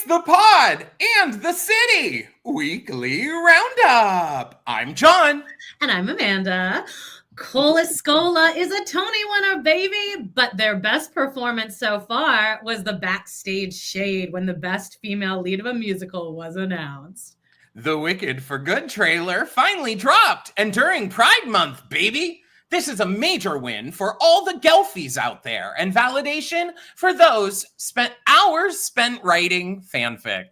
It's the Pod and the City Weekly Roundup. I'm John. And I'm Amanda. Cola Scola is a Tony winner, baby, but their best performance so far was the backstage shade when the best female lead of a musical was announced. The Wicked for Good trailer finally dropped, and during Pride Month, baby. This is a major win for all the Gelfies out there and validation for those hours spent writing fanfic.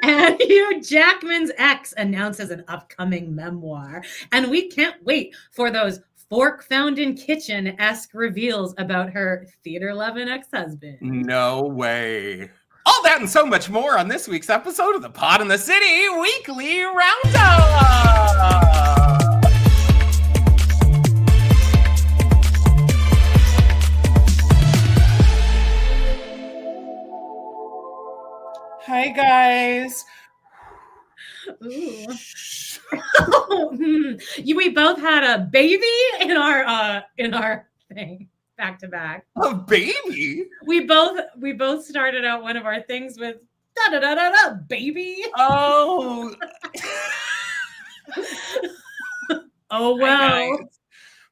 And Hugh Jackman's ex announces an upcoming memoir. And we can't wait for those fork found in kitchen-esque reveals about her theater-loving ex-husband. No way. All that and so much more on this week's episode of the Pod in the City Weekly Roundup. Hi guys. Ooh. We both had a baby in our thing back to back. A baby? We both started out one of our things with da da da da da baby. Oh. Oh well.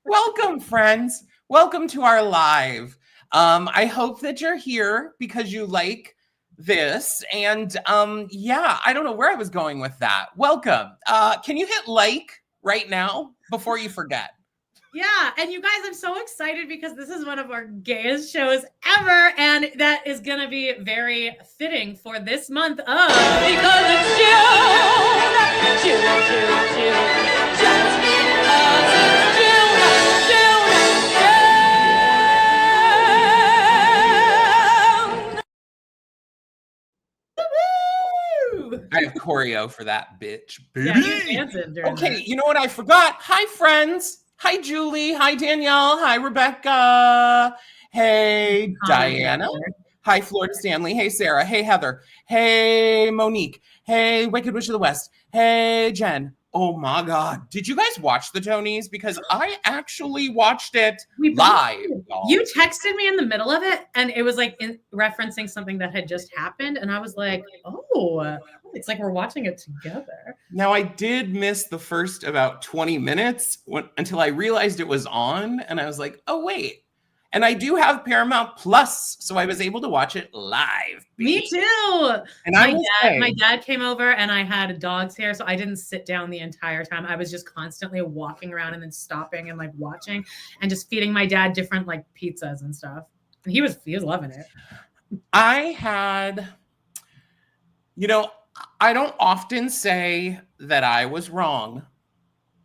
Welcome, friends. Welcome to our live. I hope that you're here because you like this, and I don't know where I was going with that. Welcome. Can you hit like right now before you forget? Yeah, and you guys, I'm so excited because this is one of our gayest shows ever, and that is gonna be very fitting for this month of because it's June, just because it's June. I have choreo for that bitch. Baby. Yeah, you're dancing during okay, that. You know what I forgot? Hi, friends. Hi, Julie. Hi, Danielle. Hi, Rebecca. Hey, Diana. Heather. Hi, Florida Stanley. Hey, Sarah. Hey, Heather. Hey, Monique. Hey, Wicked Witch of the West. Hey, Jen. Oh my God. Did you guys watch the Tonys? Because I actually watched it live. Y'all. You texted me in the middle of it, and it was like referencing something that had just happened. And I was like, oh, it's like we're watching it together. Now, I did miss the first about 20 minutes until I realized it was on. And I was like, oh, wait. And I do have Paramount Plus, so I was able to watch it live. Me too. And my dad came over, and I had dogs here, so I didn't sit down the entire time. I was just constantly walking around and then stopping and like watching and just feeding my dad different like pizzas and stuff. And he was loving it. I had, I don't often say that I was wrong.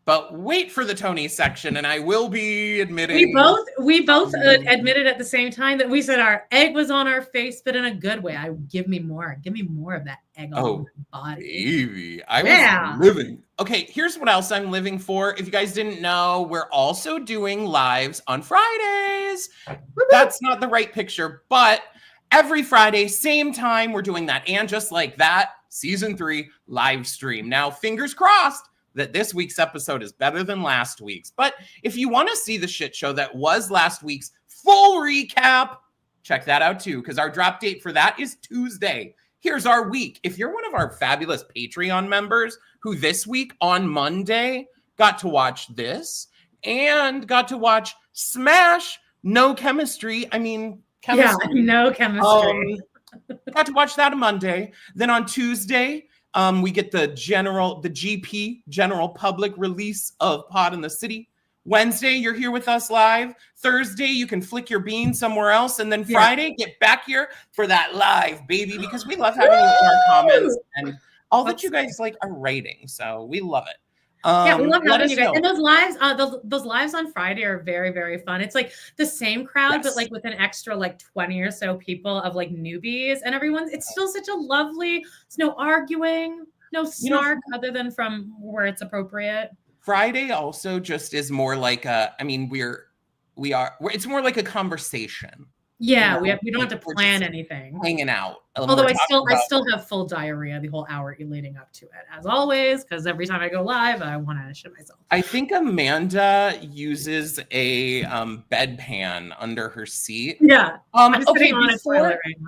But wait for the Tony section, and I will be admitting. We both admitted at the same time that we said our egg was on our face, but in a good way. Give me more of that egg on my body. Baby, I was living. Okay, here's what else I'm living for. If you guys didn't know, we're also doing lives on Fridays. That's not the right picture, but every Friday, same time, we're doing that. And just like that, season 3 live stream. Now, fingers crossed that this week's episode is better than last week's. But if you want to see the shit show that was last week's full recap, check that out too, because our drop date for that is Tuesday. Here's our week. If you're one of our fabulous Patreon members who this week on Monday got to watch this and got to watch Smash No Chemistry. Chemistry. Yeah, No Chemistry. Got to watch that on Monday. Then on Tuesday, we get the GP, general public release of Pod in the City. Wednesday, you're here with us live. Thursday, you can flick your bean somewhere else. And then Friday, get back here for that live, baby, because we love having you in our comments and all that you guys are writing. So we love it. We love having you guys. And those lives on Friday are very, very fun. It's like the same crowd, but like with an extra 20 or so people of newbies and everyone's. It's still such a lovely. It's no arguing, no snark, other than from where it's appropriate. Friday also just is more like it's more like a conversation. Yeah, we don't have to plan anything. Hanging out. Although I still have full diarrhea the whole hour leading up to it, as always, because every time I go live, I want to shit myself. I think Amanda uses a bedpan under her seat. Yeah. Okay,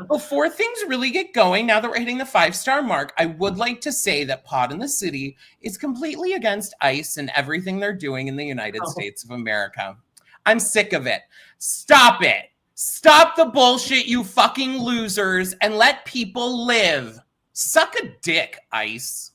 before things really get going, now that we're hitting the 5-star mark, I would like to say that Pod in the City is completely against ICE and everything they're doing in the United States of America. I'm sick of it. Stop it. Stop the bullshit, you fucking losers, and let people live. Suck a dick, ICE.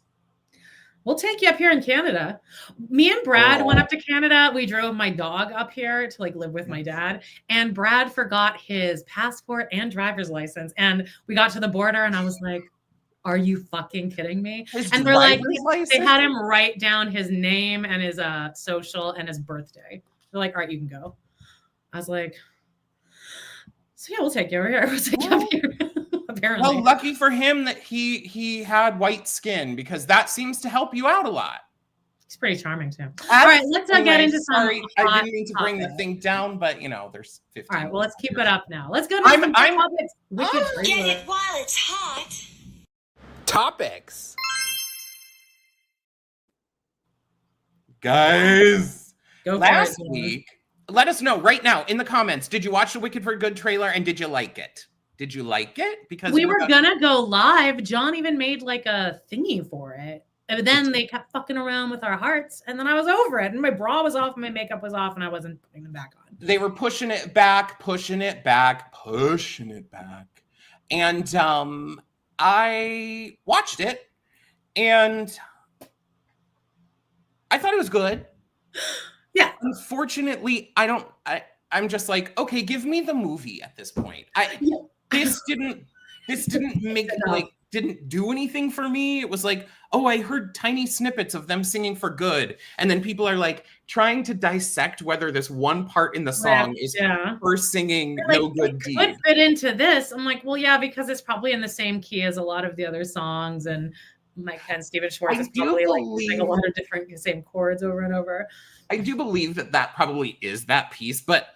We'll take you up here in Canada. Me and Brad went up to Canada. We drove my dog up here to live with my dad. And Brad forgot his passport and driver's license. And we got to the border and I was like, are you fucking kidding me? And they're like, they had him write down his name and his social and his birthday. They're like, all right, you can go. I was like, so yeah, we'll take you over here. We'll take you up here. Apparently. Well, lucky for him that he had white skin, because that seems to help you out a lot. He's pretty charming too. All right, let's get into some. Sorry, I didn't mean to bring the thing down, but there's 15. All right, well, let's keep it up now. Let's go to some topics. Get it while it's hot. Topics. Guys, last week, let us know right now in the comments. Did you watch the Wicked for Good trailer and did you like it? Did you like it? Because we were gonna go live. John even made a thingy for it. And then they kept fucking around with our hearts. And then I was over it. And my bra was off, and my makeup was off, and I wasn't putting them back on. They were pushing it back, pushing it back, pushing it back. And I watched it, and I thought it was good. Yeah. Unfortunately, I'm just like, okay, give me the movie at this point. This didn't make didn't do anything for me. It was like, oh, I heard tiny snippets of them singing for good. And then people are trying to dissect whether this one part in the song is her singing No Good Deed. Could fit into this. I'm like, well, yeah, because it's probably in the same key as a lot of the other songs. And and Steven Schwartz is probably a lot of different same chords over and over. I do believe that probably is that piece, but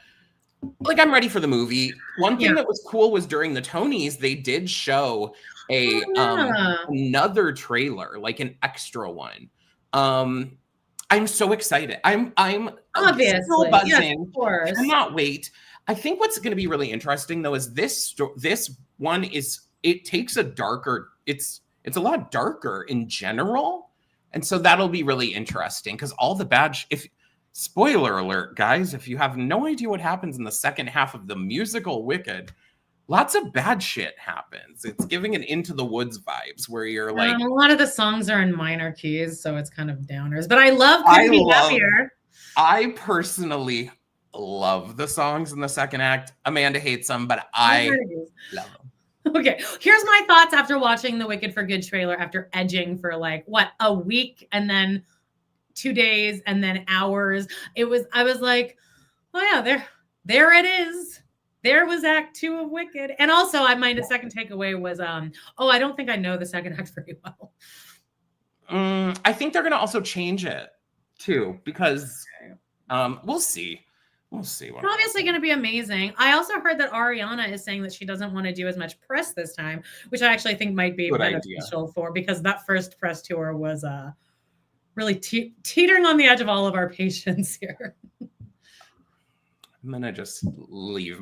I'm ready for the movie. One thing that was cool was during the Tonys, they did show another trailer, an extra one. I'm so excited. I'm obviously so buzzing. Yes, of course. I cannot wait. I think what's going to be really interesting though is this one it takes a darker. It's a lot darker in general, and so that'll be really interesting because all the bad. Spoiler alert, guys, if you have no idea what happens in the second half of the musical Wicked, lots of bad shit happens. It's giving an Into the Woods vibes where you're a lot of the songs are in minor keys, so it's kind of downers. But I love Couldn't Be Happier. I personally love the songs in the second act. Amanda hates them, but I love them. Okay, here's my thoughts after watching the Wicked for Good trailer after edging for a week and then 2 days and then hours. I was like, oh yeah, there it is. There was Act 2 of Wicked. And also my second takeaway was I don't think I know the second act very well. I think they're gonna also change it too, because we'll see. We'll see. It's obviously going to be amazing. I also heard that Ariana is saying that she doesn't want to do as much press this time, which I actually think might be beneficial for, because that first press tour was really teetering on the edge of all of our patience here. I'm going to just leave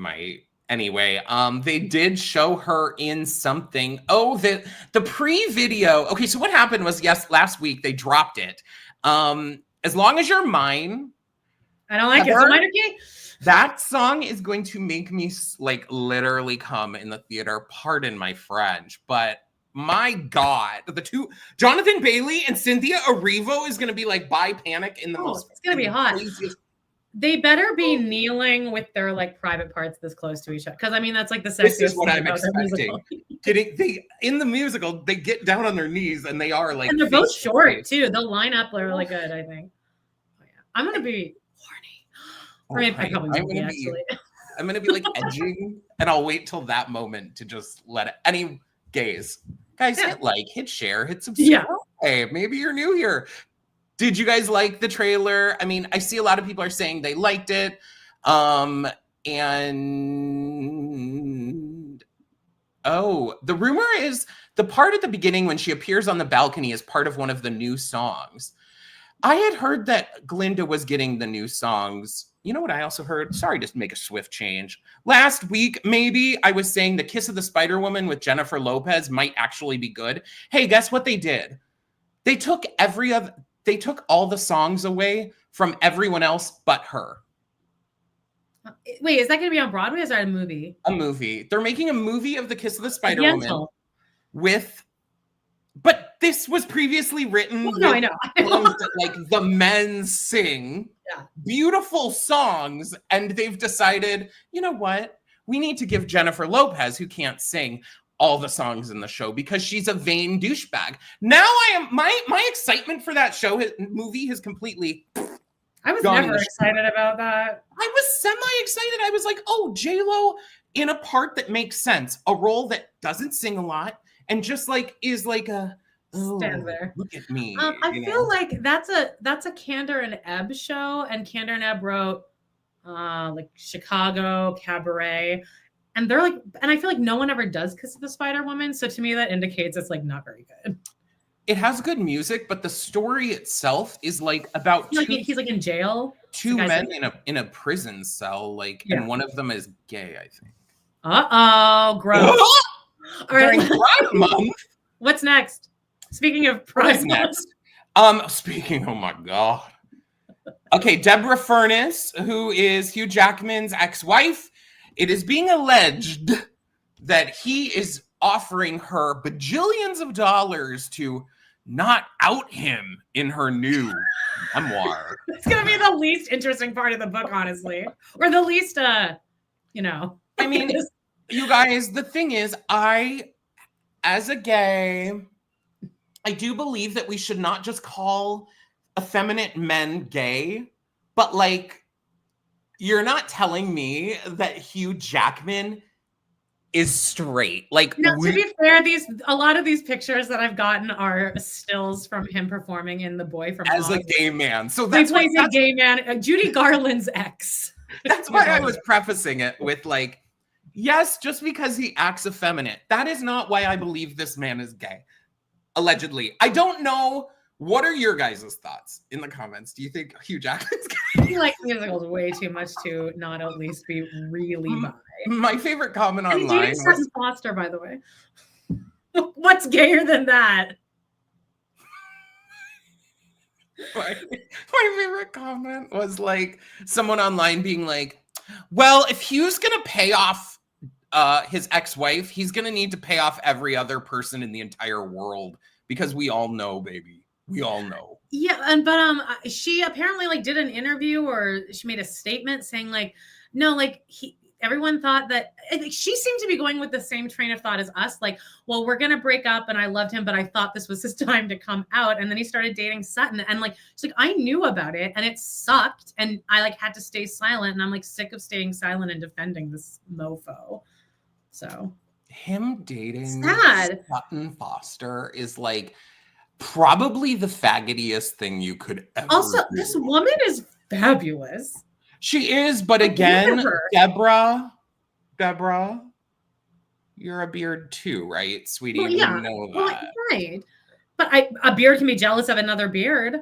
anyway. They did show her in something. Oh, the pre-video. Okay, so what happened was, last week they dropped it. As Long As You're Mine. I don't like it. So minor key? That song is going to make me literally come in the theater. Pardon my French, but my God, the two, Jonathan Bailey and Cynthia Erivo is going to be by Panic in the most. It's going to be hot. Craziest. They better be kneeling with their private parts this close to each other, because that's the sexiest. This is what I'm expecting. In the musical, they get down on their knees and they are and they're both short too. They'll line up really good, I think. Oh, yeah. I'm going to be horny. I probably won't be, actually. I'm going to be edging, and I'll wait till that moment to just let it. Any gays, guys, hit share, hit subscribe. Yeah. Hey, maybe you're new here. Did you guys like the trailer? I mean, I see a lot of people are saying they liked it. And Oh, the rumor is the part at the beginning when she appears on the balcony is part of one of the new songs. I had heard that Glinda was getting the new songs. You know what I also heard? Sorry to make a swift change. Last week, maybe, I was saying The Kiss of the Spider-Woman with Jennifer Lopez might actually be good. Hey, guess what they did? They took all the songs away from everyone else but her. Wait, is that going to be on Broadway or is that a movie? A movie. They're making a movie of The Kiss of the Spider-Woman but this was previously written. Well, no, I know. That, like, the men sing beautiful songs, and they've decided, you know what? We need to give Jennifer Lopez, who can't sing, all the songs in the show because she's a vain douchebag. Now my excitement for that movie has completely. I was never excited about that. I was semi-excited. I was like, oh, J-Lo in a part that makes sense, a role that doesn't sing a lot and just like is like stand there. Look at me. I feel like that's a Candor and Ebb show, and Candor and Ebb wrote like Chicago, Cabaret, and they're like, and I feel like no one ever does Kiss of the Spider-Woman, so to me that indicates it's like not very good. It has good music, but the story itself is like about he's like in jail. Two men in a prison cell, like, and one of them is gay, I think. Gross. All right. During Pride Month. What's next? Speaking of Pride Month. Speaking, oh my God. Okay, Deborah Furness, who is Hugh Jackman's ex-wife, it is being alleged that he is offering her bajillions of dollars to not out him in her new memoir. It's going to be the least interesting part of the book, honestly. Or the least, you know. I mean, you guys, the thing is, as a gay, I do believe that we should not just call effeminate men gay, but like, you're not telling me that Hugh Jackman is straight. Like, no, to be fair, a lot of these pictures that I've gotten are stills from him performing in The Boy from as Oz. a gay man. So he plays a gay man, Judy Garland's ex. That's why I was prefacing it with like, yes, just because he acts effeminate, that is not why I believe this man is gay. Allegedly. I don't know. What are your guys' thoughts in the comments? Do you think Hugh Jackman's gay? I feel like musicals way too much to not at least be really bi. My favorite comment online was Sutton Foster, by the way. What's gayer than that? My favorite comment was like someone online being like, well, if Hugh's gonna pay off his ex-wife, he's gonna need to pay off every other person in the entire world, because we all know, baby. We all know. Yeah, but she apparently like did an interview, or she made a statement saying like, no, like everyone thought that she seemed to be going with the same train of thought as us. Like, well, we're going to break up and I loved him, but I thought this was his time to come out. And then he started dating Sutton. And like, she's like, I knew about it and it sucked. And I like had to stay silent. And I'm like sick of staying silent and defending this mofo. So him dating sad. Sutton Foster is like probably the faggotiest thing you could ever do. This woman is fabulous. She is, but again, Deborah, you're a beard too, right, sweetie? Well, yeah. We know that. Well, right. But a beard can be jealous of another beard.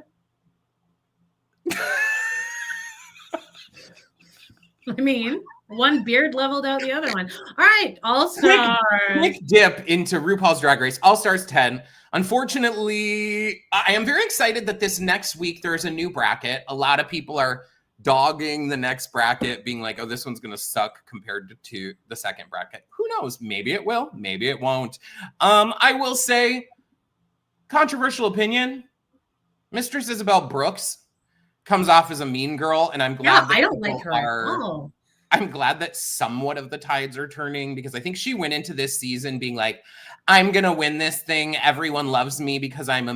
I mean, one beard leveled out the other one. All right, All-Stars. Quick dip into RuPaul's Drag Race All-Stars 10. Unfortunately, I am very excited that this next week there's a new bracket. A lot of people are dogging the next bracket, being like, oh, this one's going to suck compared to the second bracket. Who knows? Maybe it will. Maybe it won't. I will say, controversial opinion, Mistress Isabel Brooks comes off as a mean girl, and I'm glad that I don't like her. I'm glad that somewhat of the tides are turning, because I think she went into this season being like, I'm going to win this thing. Everyone loves me because I'm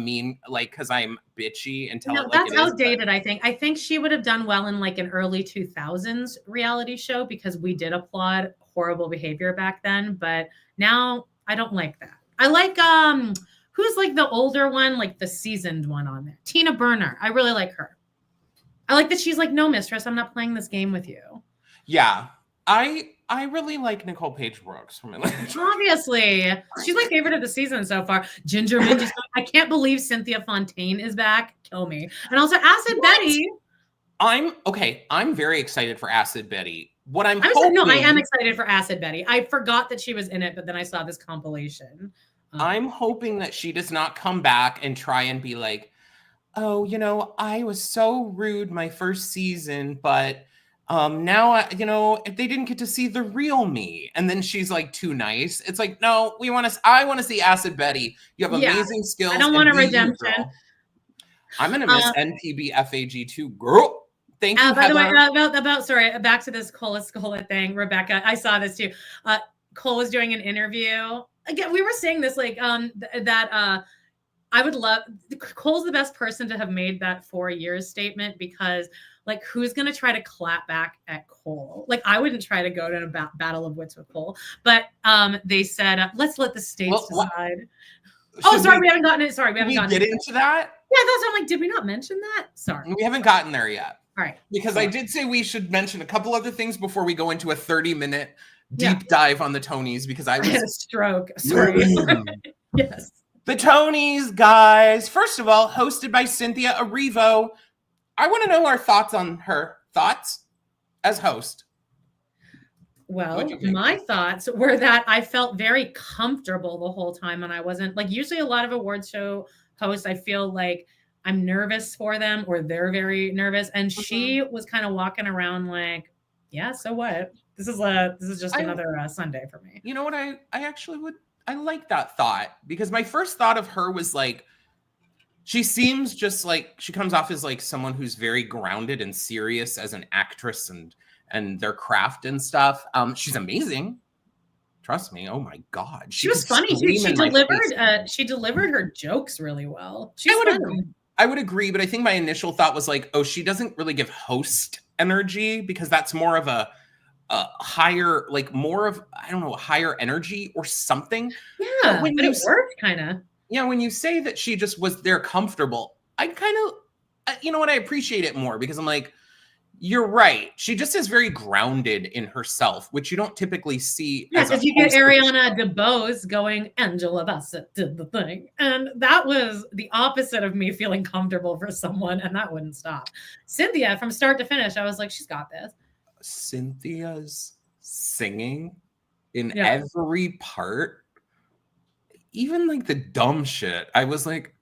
because I'm bitchy and tell it like that's it is. outdated, I think. I think she would have done well in like an early 2000s reality show, because we did applaud horrible behavior back then. But now I don't like that. I like, who's like the older one, like the seasoned one on there? Tina Burner. I really like her. I like that she's like, no, mistress, I'm not playing this game with you. Yeah, I I really like Nicole Page Brooks. Obviously, she's my favorite of the season so far. Ginger Minji. I can't believe Cynthia Fontaine is back. Kill me. And also Acid Betty. I'm very excited for Acid Betty. What I'm hoping, I am excited for Acid Betty. I forgot that she was in it, but then I saw this compilation. I'm hoping that she does not come back and try and be like, oh, I was so rude my first season, but now they didn't get to see the real me. And then she's like too nice. It's like, no, I want to see Acid Betty. You have amazing skills. I don't want a redemption. I'm gonna miss NPB FAG too, girl. Thank you. By the way, back to this Cola thing, Rebecca. I saw this too. Cole was doing an interview. Again, we were saying this I would love Cole's the best person to have made that 4 years statement, because like, who's going to try to clap back at Cole? Like, I wouldn't try to go to a battle of wits with Cole, but they said, let's let the states decide. We haven't gotten it. Sorry, we haven't gotten into that. Yeah, I'm like, did we not mention that? Sorry. We haven't gotten there yet. All right. Because I did say we should mention a couple other things before we go into a 30-minute deep dive on the Tonys, because I had a stroke. Sorry. Yes. The Tonys, guys. First of all, hosted by Cynthia Erivo. I want to know our thoughts on her. Thoughts as host. Well, my thoughts were that I felt very comfortable the whole time, and I wasn't like, usually a lot of awards show hosts, I feel like I'm nervous for them, or they're very nervous. And she was kind of walking around like, yeah, so what? This is just another Sunday for me. You know what? I actually would. I like that thought, because my first thought of her was like, she seems just like, she comes off as like someone who's very grounded and serious as an actress and their craft and stuff. She's amazing. Trust me. Oh my God. She was funny too. She delivered her jokes really well. I would agree, but I think my initial thought was like, oh, she doesn't really give host energy, because that's more of a higher, like more of, I don't know, higher energy or something. Yeah, but it worked kind of. Yeah, when you say that she just was there comfortable, I kind of, you know what, I appreciate it more, because I'm like, you're right. She just is very grounded in herself, which you don't typically see. Yeah, because you get Ariana DeBose going, Angela Bassett did the thing. And that was the opposite of me feeling comfortable for someone, and that wouldn't stop. Cynthia, from start to finish, I was like, she's got this. Cynthia's singing in every part, even like the dumb shit. I was like,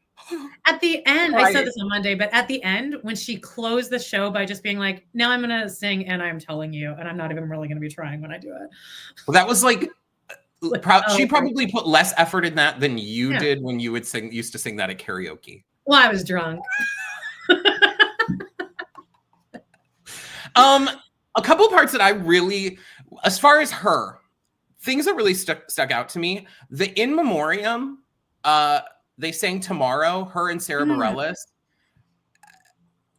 at the end, I said this on Monday, but at the end, when she closed the show by just being like, now I'm going to sing and I'm telling you, and I'm not even really going to be trying when I do it. Well, that was like, she probably put less effort in that than you did when you used to sing that at karaoke. Well, I was drunk. A couple of parts that I really, as far as her, things that really stuck out to me, the In Memoriam, they sang Tomorrow, her and Sarah Bareilles.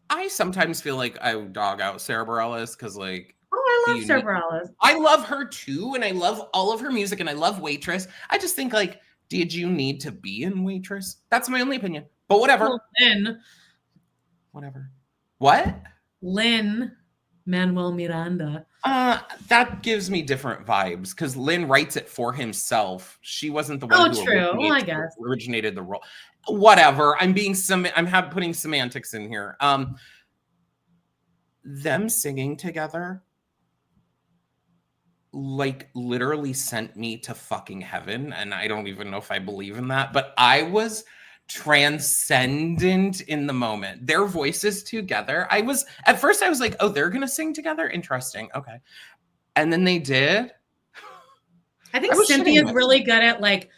I sometimes feel like I dog out Sarah Bareilles, because like, I love Sarah Bareilles. I love her too, and I love all of her music, and I love Waitress. I just think like, did you need to be in Waitress? That's my only opinion. But whatever. Well, Lin. Whatever. What? Lin-Manuel Miranda. That gives me different vibes, because Lin writes it for himself. She wasn't the one who originated the role. Whatever. I'm putting semantics in here. Them singing together like literally sent me to fucking heaven, and I don't even know if I believe in that, but I was transcendent in the moment. Their voices together. At first I was like, oh, they're gonna sing together? Interesting. Okay. And then they did. I think Cynthia's really good at like,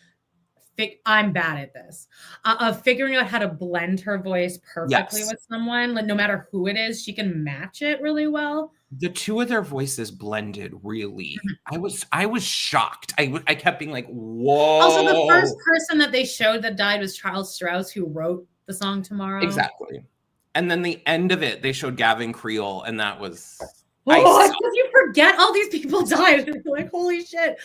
I'm bad at this, of figuring out how to blend her voice perfectly with someone. Like, no matter who it is, she can match it really well. The two of their voices blended really. I was shocked. I kept being like, whoa. Also, the first person that they showed that died was Charles Strauss, who wrote the song Tomorrow. Exactly. And then the end of it, they showed Gavin Creel, and that was... you forget all these people died. And you're like, holy shit.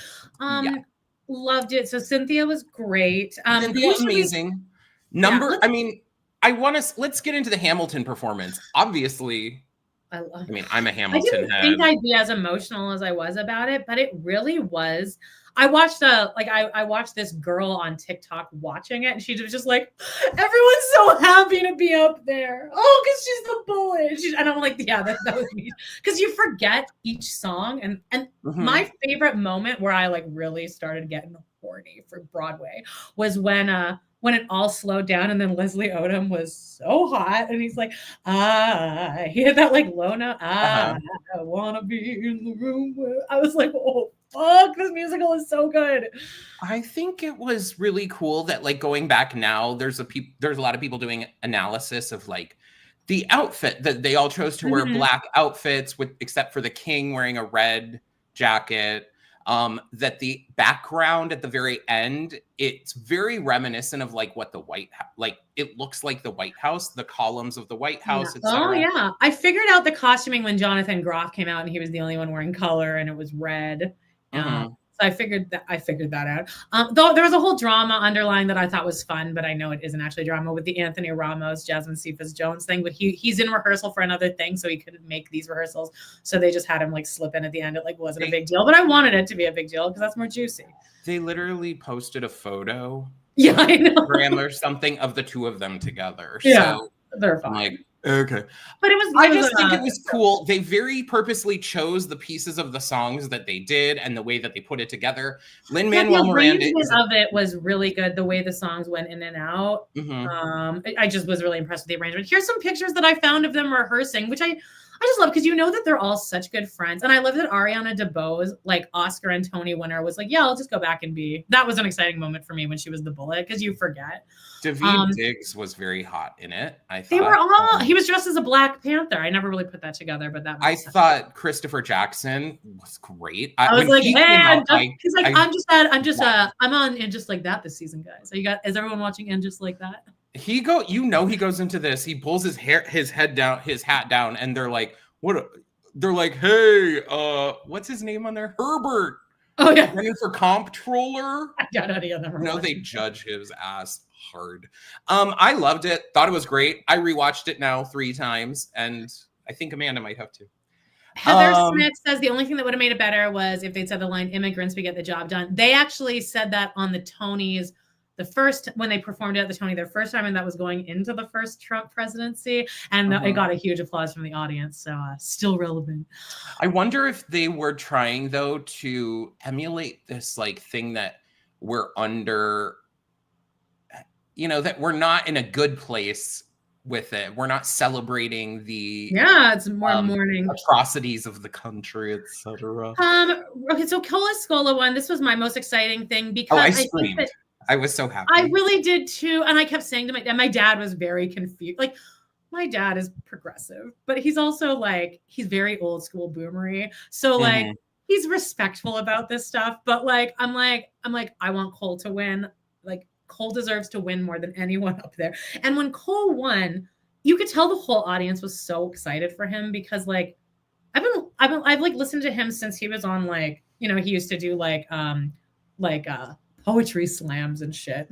Loved it. So Cynthia was great. Cynthia was amazing. Let's get into the Hamilton performance. Obviously, I love. I mean, I'm a I Hamilton didn't head. think I'd be as emotional as I was about it, but it really was. I watched I watched this girl on TikTok watching it, and she was just like, everyone's so happy to be up there. Oh, because she's the bullet. And I'm like, yeah, that was me. Because you forget each song, and my favorite moment where I like really started getting horny for Broadway was when it all slowed down, and then Leslie Odom was so hot, and he's like, he had that like low note, I wanna be in the room where I was like, oh fuck, this musical is so good. I think it was really cool that like going back now, there's a lot of people doing analysis of like the outfit that they all chose to wear black outfits with except for the king wearing a red jacket. That the background at the very end, it's very reminiscent of like what the White House, like it looks like the White House, the columns of the White House, yeah. Oh yeah, I figured out the costuming when Jonathan Groff came out, and he was the only one wearing color, and it was red. So I figured that out. Though there was a whole drama underlying that I thought was fun, but I know it isn't actually drama with the Anthony Ramos, Jasmine Cephas Jones thing. But he's in rehearsal for another thing, so he couldn't make these rehearsals. So they just had him like slip in at the end. It like wasn't a big deal, but I wanted it to be a big deal because that's more juicy. They literally posted a photo, yeah, I know, or something of the two of them together. Yeah, so they're fine. Like, okay, but it was. I just think it was cool. They very purposely chose the pieces of the songs that they did and the way that they put it together. Lin-Manuel Miranda of it was really good. The way the songs went in and out. I just was really impressed with the arrangement. Here's some pictures that I found of them rehearsing, which I just love because you know that they're all such good friends. And I love that Ariana DeBose, like Oscar and Tony winner, was like, yeah, I'll just go back and be. That was an exciting moment for me when she was the bullet because you forget. Daveed Diggs was very hot in it. I thought they were all. He was dressed as a Black Panther. I never really put that together, but that. I thought Christopher Jackson was great. I was like, hey, he's like, I'm on And Just Like That this season, guys. Is everyone watching And Just Like That? He goes into this. He pulls his hat down, and they're like, what? They're like, hey, what's his name on there? Herbert. Oh yeah, running for comptroller. I got any of them. No, they judge his ass hard. I loved it. Thought it was great. I rewatched it now 3 times, and I think Amanda might have to. Heather Smith says the only thing that would have made it better was if they'd said the line "immigrants, we get the job done." They actually said that on the Tonys. When they performed it at the Tony, their first time, and that was going into the first Trump presidency, and it got a huge applause from the audience. So still relevant. I wonder if they were trying though to emulate this like thing that we're under, that we're not in a good place with it. We're not celebrating the it's more mourning atrocities of the country, etc. Okay, so Cola Scola one. This was my most exciting thing because I screamed. I was so happy. I really did too. And I kept saying to my dad was very confused. Like, my dad is progressive, but he's also like, he's very old school boomery. So like, he's respectful about this stuff. But like, I'm like, I want Cole to win. Like, Cole deserves to win more than anyone up there. And when Cole won, you could tell the whole audience was so excited for him because like, I've like listened to him since he was on like, he used to do like poetry slams and shit.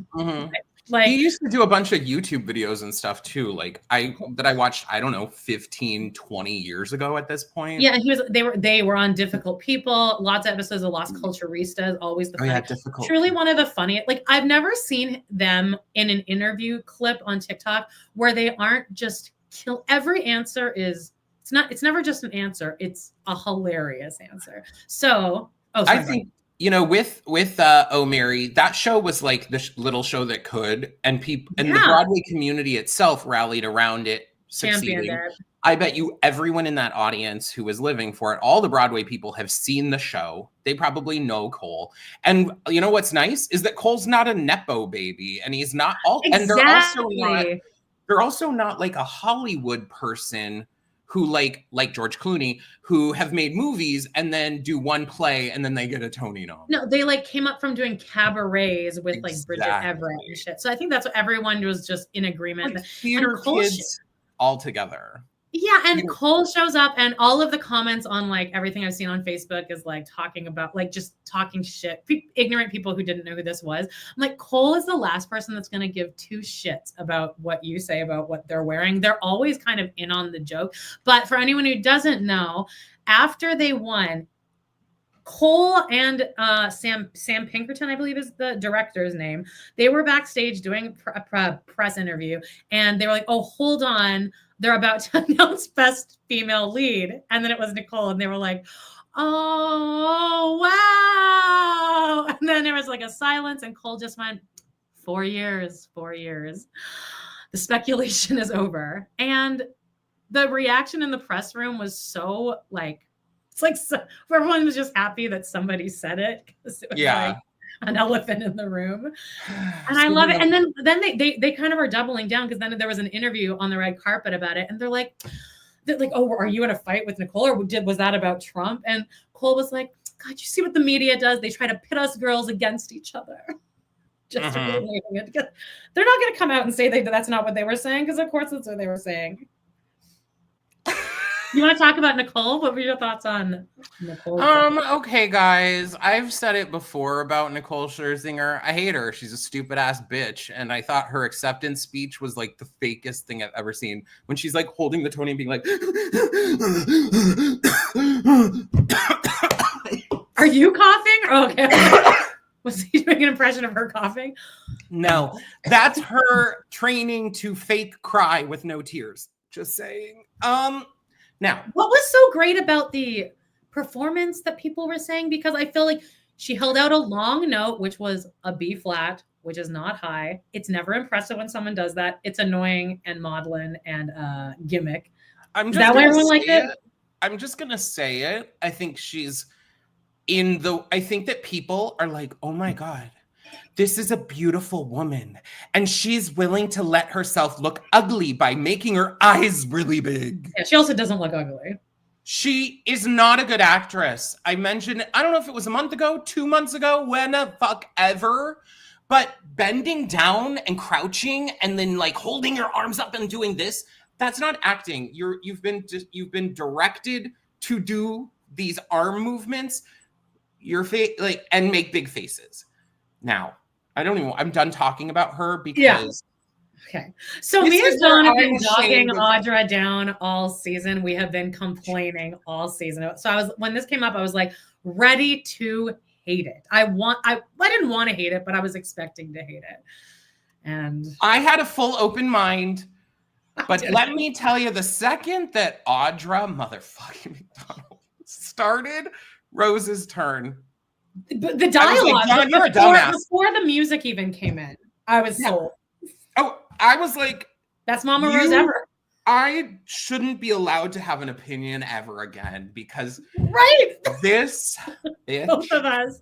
Like he used to do a bunch of YouTube videos and stuff too. Like I watched, I don't know, 15, 20 years ago at this point. Yeah, and they were on Difficult People, lots of episodes of Las Culturistas, always the Difficult. Truly one of the funniest. Like I've never seen them in an interview clip on TikTok where they aren't just kill. Every answer is it's never just an answer, it's a hilarious answer. So I think with Oh Mary, that show was like the little show that could, and people and the Broadway community itself rallied around it, succeeding. I bet you everyone in that audience who was living for it, all the Broadway people have seen the show. They probably know Cole. And you know what's nice is that Cole's not a Nepo baby, and he's not all. Exactly. And they're also not like a Hollywood person who like George Clooney, who have made movies and then do one play and then they get a Tony nom. No, they like came up from doing cabarets with like Bridget Everett and shit. So I think that's what everyone was just in agreement. Like theater kids all together. Yeah, and Cole shows up, and all of the comments on like everything I've seen on Facebook is like talking about like just talking shit, ignorant people who didn't know who this was. I'm like, Cole is the last person that's going to give two shits about what you say about what they're wearing. They're always kind of in on the joke. But for anyone who doesn't know, after they won, Cole and Sam Pinkerton, I believe is the director's name. They were backstage doing a press interview, and they were like, "Oh, hold on, they're about to announce best female lead," and then it was Nicole, and they were like, "Oh, wow!" And then there was like a silence, and Cole just went, 4 years, 4 years. The speculation is over, and the reaction in the press room was so like. It's like everyone was just happy that somebody said it because it was like an elephant in the room, and I love it. And then they kind of are doubling down because then there was an interview on the red carpet about it, and they're like, "Oh, are you in a fight with Nicole, or was that about Trump?" And Cole was like, "God, you see what the media does? They try to pit us girls against each other." Just to really it. They're not going to come out and say that's not what they were saying because of course that's what they were saying. You want to talk about Nicole? What were your thoughts on Nicole? Okay, guys. I've said it before about Nicole Scherzinger. I hate her. She's a stupid ass bitch. And I thought her acceptance speech was like the fakest thing I've ever seen. When she's like holding the Tony and being like, "Are you coughing?" Okay. Was he doing an impression of her coughing? No, that's her training to fake cry with no tears. Just saying. Now, what was so great about the performance that people were saying? Because I feel like she held out a long note, which was a B flat, which is not high. It's never impressive when someone does that. It's annoying and maudlin and gimmick. Is that why everyone liked it? I'm just gonna say it. I think she's I think that people are like, oh my God, this is a beautiful woman. And she's willing to let herself look ugly by making her eyes really big. Yeah, she also doesn't look ugly. She is not a good actress. I mentioned, I don't know if it was a month ago, 2 months ago, when the fuck ever, but bending down and crouching and then like holding your arms up and doing this, that's not acting. You've been directed to do these arm movements, and make big faces. Now, I'm done talking about her because. Okay. So me and John have been dogging Audra down all season. We have been complaining all season. So when this came up, I was like ready to hate it. I didn't want to hate it, but I was expecting to hate it. And I had a full open mind. But let me tell you, the second that Audra motherfucking McDonald started Rose's turn. The dialogue, like, you're a dumbass. Before the music even came in, I was sold. Oh, I was like, "That's Mama Rose ever." I shouldn't be allowed to have an opinion ever again because this bitch, both of us.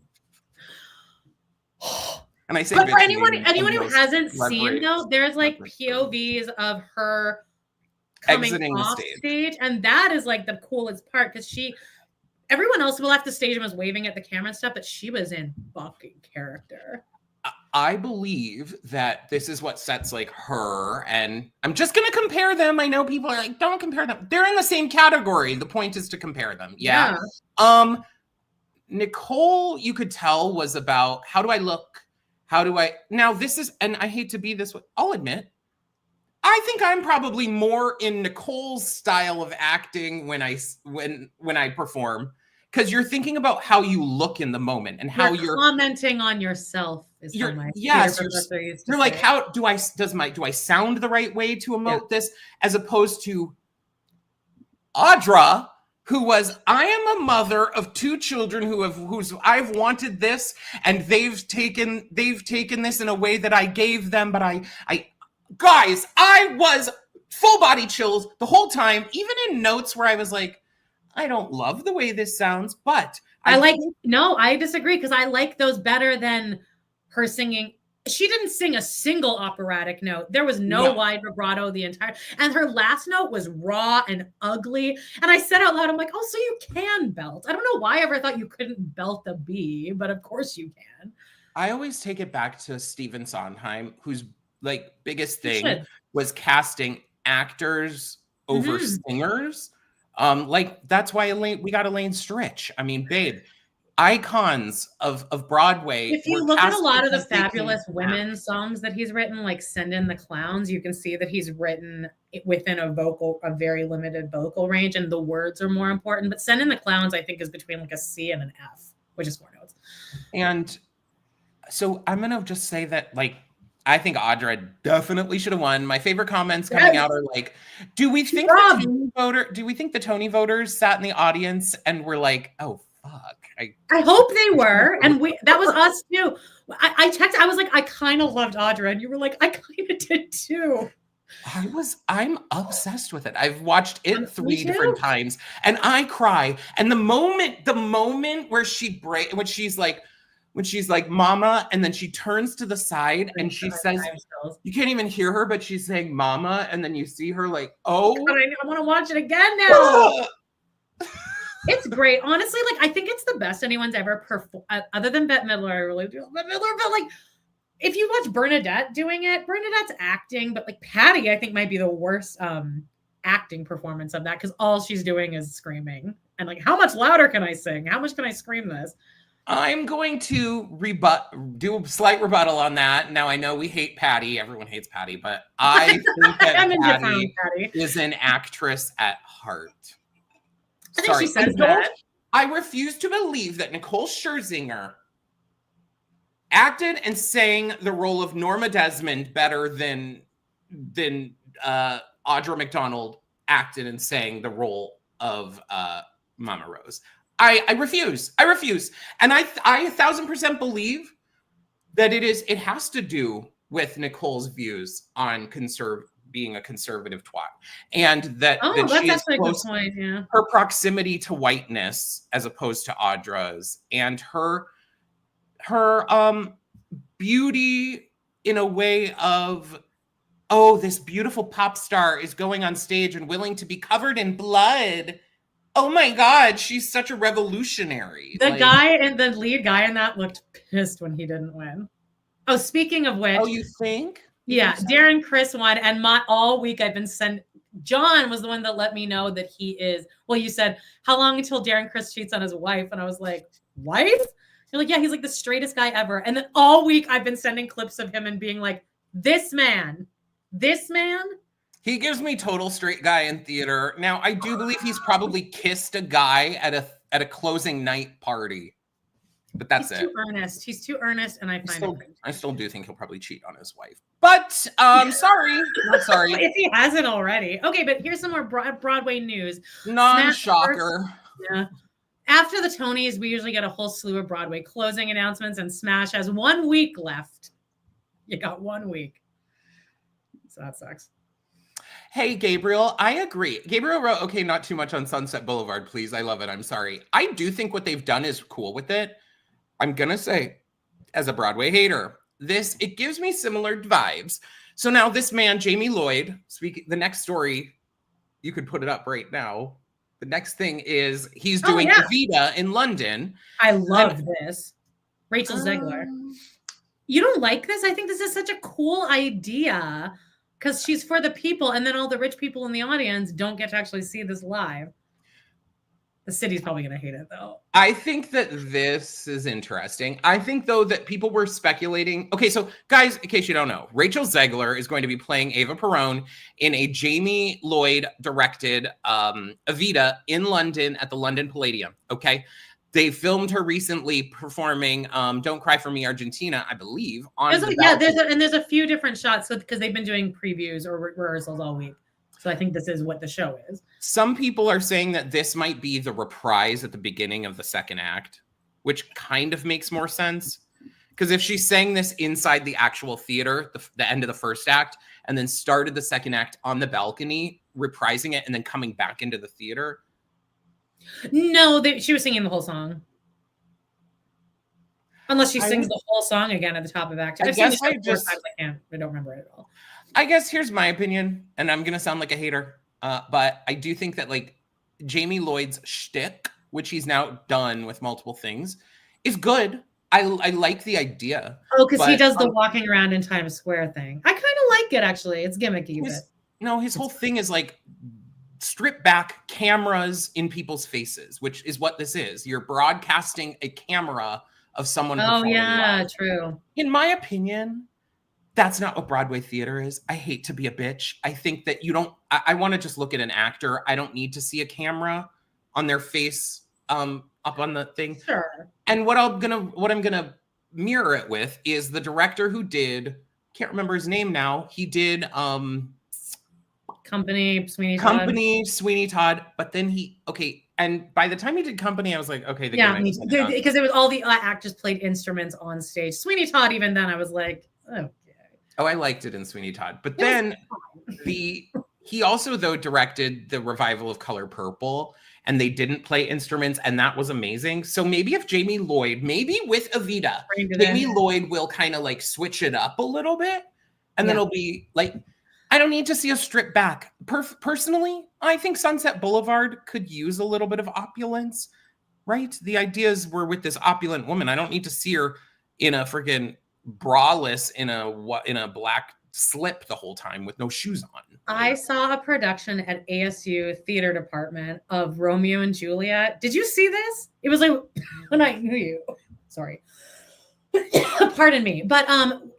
And I say, but for anyone who hasn't seen though, there's like POVs of her coming exiting off the stage, and that is like the coolest part because everyone else who left the stage and was waving at the camera and stuff, but she was in fucking character. I believe that this is what sets like her, and I'm just going to compare them. I know people are like, don't compare them. They're in the same category. The point is to compare them. Yeah. Nicole, you could tell, was about how do I look? Now this is, and I hate to be this way, I'll admit, I think I'm probably more in Nicole's style of acting when I perform, because you're thinking about how you look in the moment and how you're commenting on yourself. You're like, how do I sound the right way to emote this, as opposed to Audra, who was, I am a mother of 2 children I've wanted this, and they've taken this in a way that I gave them, but guys, I was full body chills the whole time, even in notes where I was like, I don't love the way this sounds, but I disagree because I like those better than her singing. She didn't sing a single operatic note. There was no wide vibrato and her last note was raw and ugly. And I said out loud, I'm like, oh, so you can belt. I don't know why I ever thought you couldn't belt the B, but of course you can. I always take it back to Stephen Sondheim, whose like biggest thing was casting actors over singers. Like that's why we got Elaine Stritch. I mean, babe, icons of Broadway. If you look at a lot of the fabulous women songs that he's written, like "Send in the Clowns," you can see that he's written within a very limited vocal range, and the words are more important. But "Send in the Clowns," I think, is between like a C and an F, which is 4 notes. And so I'm gonna just say that, like, I think Audra definitely should have won. My favorite comments coming out are like, do we think the Tony voters sat in the audience and were like, oh fuck? I hope they were. And that was us too. I checked, I was like, I kind of loved Audra. And you were like, I kind of did too. I'm obsessed with it. I've watched it 3 different times and I cry. And the moment where when she's like, mama, and then she turns to the side and she says, you can't even hear her, but she's saying mama, and then you see her like, oh. God, I want to watch it again now. It's great. Honestly, like, I think it's the best anyone's ever performed, other than Bette Midler. I really do love Bette Midler, but like, if you watch Bernadette doing it, Bernadette's acting, but like Patty, I think might be the worst acting performance of that, because all she's doing is screaming. And like, how much louder can I sing? How much can I scream this? I'm going to do a slight rebuttal on that. Now, I know we hate Patty. Everyone hates Patty, but I think that Patty is an actress at heart. I think she says that. I refuse to believe that Nicole Scherzinger acted and sang the role of Norma Desmond better than Audra McDonald acted and sang the role of Mama Rose. I refuse. And I 1000% believe that it has to do with Nicole's views on being a conservative twat. And that she is actually a good point, yeah. Her proximity to whiteness as opposed to Audra's, and her beauty in a way of, oh, this beautiful pop star is going on stage and willing to be covered in blood. Oh my God, she's such a revolutionary. The lead guy in that looked pissed when he didn't win. Oh, speaking of which. Oh, you think? Yeah, Darren Criss won. And all week I've been John was the one that let me know that he is. Well, you said, how long until Darren Criss cheats on his wife? And I was like, wife? You're like, yeah, he's like the straightest guy ever. And then all week I've been sending clips of him and being like, this man. He gives me total straight guy in theater. Now, I do believe he's probably kissed a guy at a closing night party, but that's it. He's too earnest, and I still do think he'll probably cheat on his wife. But sorry, not sorry. If he hasn't already. Okay, but here's some more Broadway news. Non-shocker. Yeah. After the Tonys, we usually get a whole slew of Broadway closing announcements, and Smash has 1 week left. You got 1 week, so that sucks. Hey, Gabriel, I agree. Gabriel wrote, okay, not too much on Sunset Boulevard, please. I love it. I'm sorry. I do think what they've done is cool with it. I'm going to say, as a Broadway hater, it gives me similar vibes. So now this man, Jamie Lloyd, the next story, you could put it up right now. The next thing is he's doing Evita in London. I love this. Rachel Zegler. You don't like this? I think this is such a cool idea. Because she's for the people, and then all the rich people in the audience don't get to actually see this live. The city's probably going to hate it, though. I think that this is interesting. I think, though, that people were speculating. Okay, so, guys, in case you don't know, Rachel Zegler is going to be playing Eva Perón in a Jamie Lloyd-directed Evita in London at the London Palladium, okay? They filmed her recently performing "Don't Cry for Me, Argentina," I believe. There's a few different shots because they've been doing previews or rehearsals all week. So I think this is what the show is. Some people are saying that this might be the reprise at the beginning of the second act, which kind of makes more sense. Because if she sang this inside the actual theater, the end of the first act, and then started the second act on the balcony, reprising it, and then coming back into the theater. No, she was singing the whole song. Unless she sings the whole song again at the top of act 2. I don't remember it at all. I guess here's my opinion, and I'm gonna sound like a hater, but I do think that like Jamie Lloyd's shtick, which he's now done with multiple things, is good. I like the idea. Oh, because he does the walking around in Times Square thing. I kind of like it actually. It's gimmicky. His whole thing is like strip back cameras in people's faces, which is what this is. You're broadcasting a camera of someone performing live. True. In my opinion, that's not what Broadway theater is. I hate to be a bitch. I think that you don't, I want to just look at an actor. I don't need to see a camera on their face up on the thing. Sure. And what I'm gonna mirror it with is the director who did, can't remember his name now. He did Company, Sweeney Todd. But then and by the time he did Company, I was like, okay, because it was all the actors played instruments on stage. Sweeney Todd, even then, I was like, okay. Oh, I liked it in Sweeney Todd. But then he also though directed the revival of Color Purple, and they didn't play instruments, and that was amazing. So maybe if Jamie Lloyd, maybe with Evita, Jamie Lloyd will kind of like switch it up a little bit, and then it'll be like, I don't need to see a strip back. Personally, I think Sunset Boulevard could use a little bit of opulence, right? The ideas were with this opulent woman. I don't need to see her in a freaking braless in a black slip the whole time with no shoes on. I saw a production at ASU theater department of Romeo and Juliet. Did you see this? It was like when I knew you. Sorry. Pardon me. But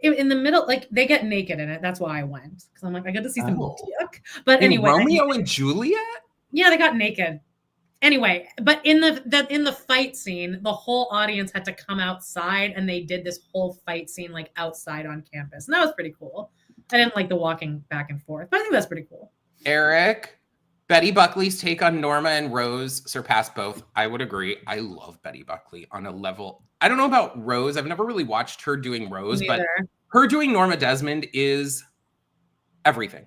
in the middle, like they get naked in it. That's why I went. Because I'm like, I got to see some yuck. But anyway. Romeo and Juliet? Yeah, they got naked. Anyway, but in the fight scene, the whole audience had to come outside, and they did this whole fight scene like outside on campus. And that was pretty cool. I didn't like the walking back and forth, but I think that's pretty cool. Eric, Betty Buckley's take on Norma and Rose surpassed both. I would agree. I love Betty Buckley on a level. I don't know about Rose. I've never really watched her doing Rose, but her doing Norma Desmond is everything.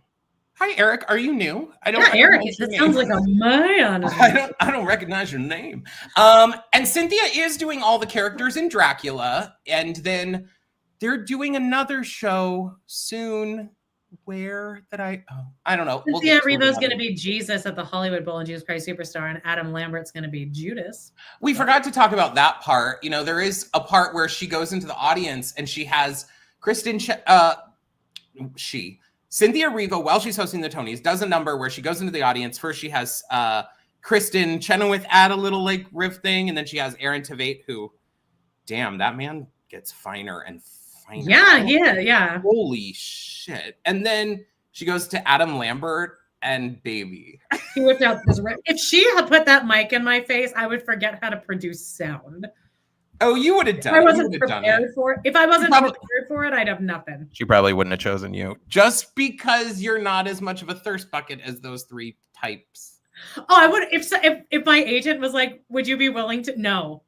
Hi, Eric. Are you new? I don't. Yeah, Eric. That sounds like a man. I don't recognize your name. And Cynthia is doing all the characters in Dracula, and then they're doing another show soon. Where that I don't know. Cynthia Erivo's going to be Jesus at the Hollywood Bowl and Jesus Christ Superstar, and Adam Lambert's going to be Judas. We forgot to talk about that part. You know, there is a part where she goes into the audience and she has Cynthia Erivo, while she's hosting the Tonys, does a number where she goes into the audience. First, she has Kristen Chenoweth add a little like riff thing, and then she has Aaron Tveit, who, damn, that man gets finer and finer. Yeah. Holy shit. And then she goes to Adam Lambert and baby. He whipped out this riff. If she had put that mic in my face, I would forget how to produce sound. Oh, you would have done it. I wasn't prepared for it. If I wasn't prepared for it, I'd have nothing. She probably wouldn't have chosen you just because you're not as much of a thirst bucket as those three types. Oh, I would. If my agent was like, "Would you be willing to?" No.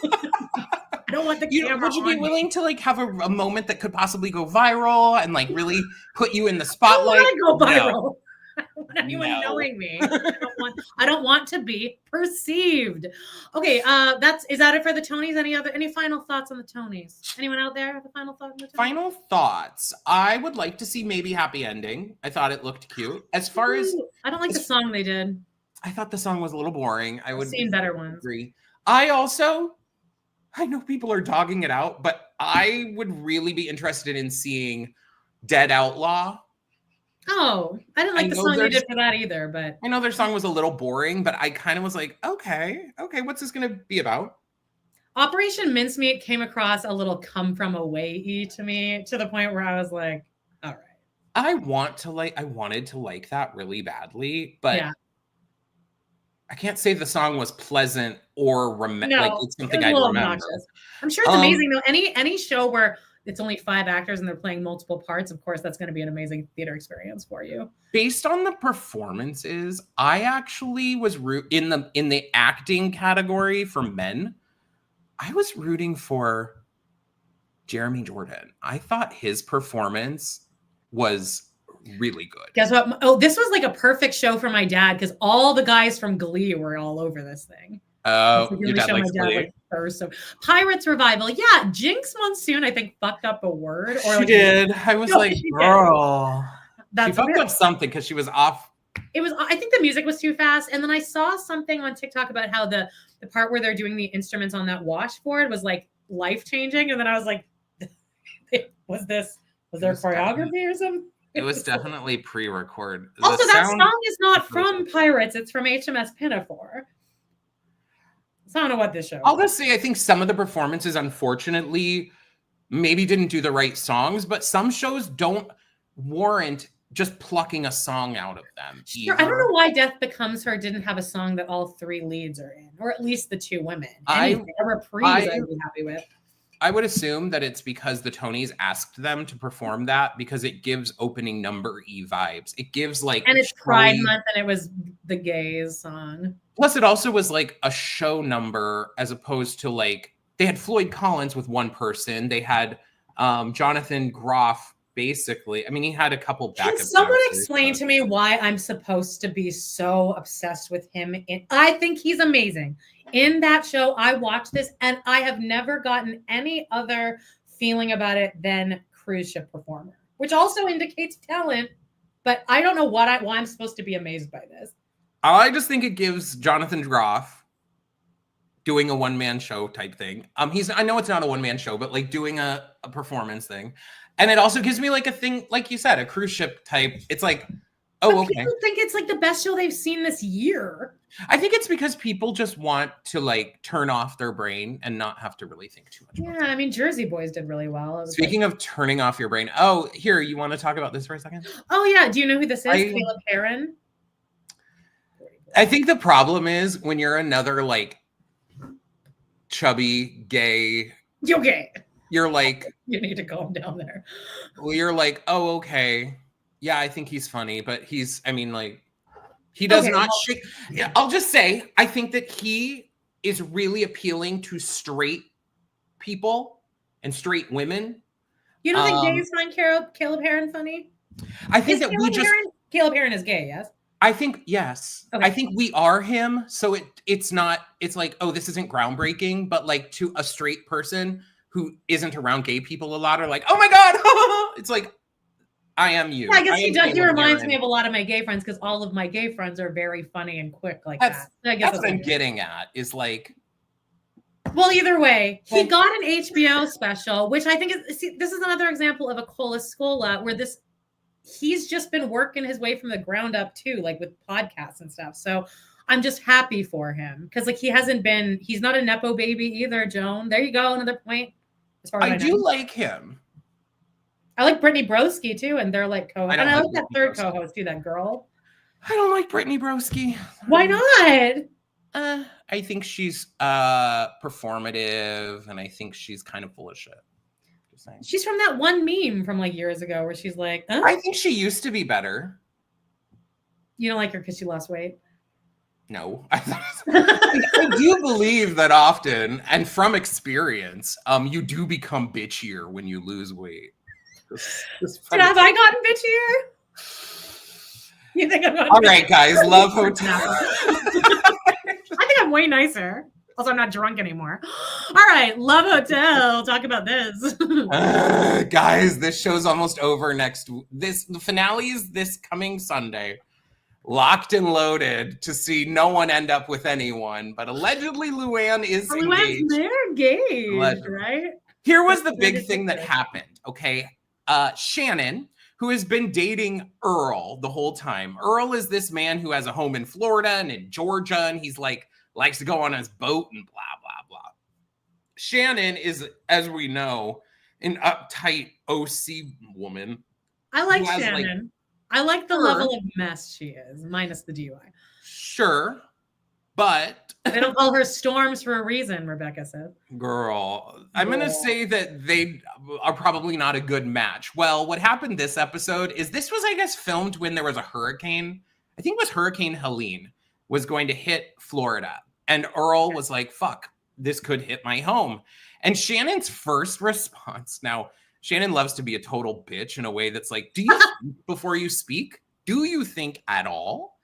I don't want the camera. Would you be willing to like have a moment that could possibly go viral and like really put you in the spotlight? I don't want to go viral. No. I don't want anyone knowing me. I don't want to be perceived. Okay, is that it for the Tonys? Any final thoughts on the Tonys? Anyone out there have a final thought on the Tonys? Final thoughts. I would like to see maybe Happy Ending. I thought it looked cute. As far as I don't like the song they did. I thought the song was a little boring. I've seen better ones. Agree. I know people are dogging it out, but I would really be interested in seeing Dead Outlaw. Oh, I didn't like the song you did for that either, but I know their song was a little boring, but I kind of was like, okay, what's this going to be about? Operation Mincemeat came across a little come from away-y to me, to the point where I was like, all right. I wanted to like that really badly, but yeah. I can't say the song was pleasant or like it's something I remember. Obnoxious. I'm sure it's amazing though. Any show where it's only 5 actors and they're playing multiple parts, of course, that's going to be an amazing theater experience for you. Based on the performances, I actually was in the acting category for men. I was rooting for Jeremy Jordan. I thought his performance was really good. Guess what? Oh, this was like a perfect show for my dad because all the guys from Glee were all over this thing. Oh, your dad likes Glee. So Pirates Revival. Yeah, Jinx Monsoon, I think, fucked up a word. Or she did. I was like, girl. She fucked up something because she was off. I think the music was too fast. And then I saw something on TikTok about how the part where they're doing the instruments on that washboard was like life-changing. And then I was like, was there choreography or something? It was definitely pre-record. Also, that song is not from Pirates. It's from HMS Pinafore. So I don't know what this show is. I'll just say I think some of the performances, unfortunately, maybe didn't do the right songs, but some shows don't warrant just plucking a song out of them. Sure. I don't know why Death Becomes Her didn't have a song that all 3 leads are in, or at least the 2 women. A reprise I'd be happy with. I would assume that it's because the Tonys asked them to perform that because it gives opening number-y vibes. It gives like... And it's Pride Month and it was the gays song. Plus it also was like a show number as opposed to like... They had Floyd Collins with one person. They had Jonathan Groff, basically. I mean, he had a couple backup. Can someone explain to me why I'm supposed to be so obsessed with him? I think he's amazing. In that show, I watched this, and I have never gotten any other feeling about it than cruise ship performer, which also indicates talent, but I don't know why I'm supposed to be amazed by this. I just think it gives Jonathan Groff doing a one-man show type thing. I know it's not a one-man show, but like doing a performance thing. And it also gives me like a thing, like you said, a cruise ship type. It's like, oh, okay. People think it's like the best show they've seen this year. I think it's because people just want to like turn off their brain and not have to really think too much. Yeah, I mean, Jersey Boys did really well. Speaking of turning off your brain. Oh, here, you want to talk about this for a second? Oh, yeah. Do you know who this is? Caleb Heron. I think the problem is when you're another like chubby gay. You're gay. You're like, you need to calm down there. Well, you're like, oh, okay. Yeah, I think he's funny, but he does not shake. Yeah, I'll just say, I think that he is really appealing to straight people and straight women. You don't think gays find Caleb Heron funny? I think that Caleb Heron is gay, yes? I think, yes. Okay. I think we are him. So it's like, oh, this isn't groundbreaking, but like to a straight person who isn't around gay people a lot are like, oh my God. It's like, I am you. Yeah, I guess he reminds me of a lot of my gay friends because all of my gay friends are very funny and quick like that. I guess that's what I'm getting at is like. Well, either way, he got an HBO special, which I think this is another example of a Cola Scola where he's just been working his way from the ground up too, like with podcasts and stuff. So I'm just happy for him because like he's not a Nepo baby either, Joan. There you go. Another point. As far as I do like him. I like Brittany Broski too, and they're like co-host. And I like that third co-host too, that girl. I don't like Brittany Broski. Why not? I think she's performative, and I think she's kind of full of shit. Just saying. She's from that one meme from like years ago where she's like, I think she used to be better. You don't like her because she lost weight? No. I do believe that often, and from experience, you do become bitchier when you lose weight. Have I gotten bitchier? You think I'm all right, guys? Love Hotel. I think I'm way nicer. Also, I'm not drunk anymore. All right, Love Hotel. Talk about this, guys. This show's almost over. The finale is this coming Sunday. Locked and loaded to see no one end up with anyone, but allegedly Luann is engaged. They're engaged, right? Here was the big thing that happened. Okay. Shannon, who has been dating Earl the whole time. Earl is this man who has a home in Florida and in Georgia, and he's like likes to go on his boat and blah, blah, blah. Shannon is, as we know, an uptight OC woman. I like Shannon. I like the level of mess she is, minus the DUI. Sure, but they don't call her Storms for a reason, Rebecca said. Girl, I'm going to say that they are probably not a good match. Well, what happened this episode is this was, I guess, filmed when there was a hurricane. I think it was Hurricane Helene was going to hit Florida. And Earl was like, fuck, this could hit my home. And Shannon's first response, now, Shannon loves to be a total bitch in a way that's like, do you think before you speak? Do you think at all?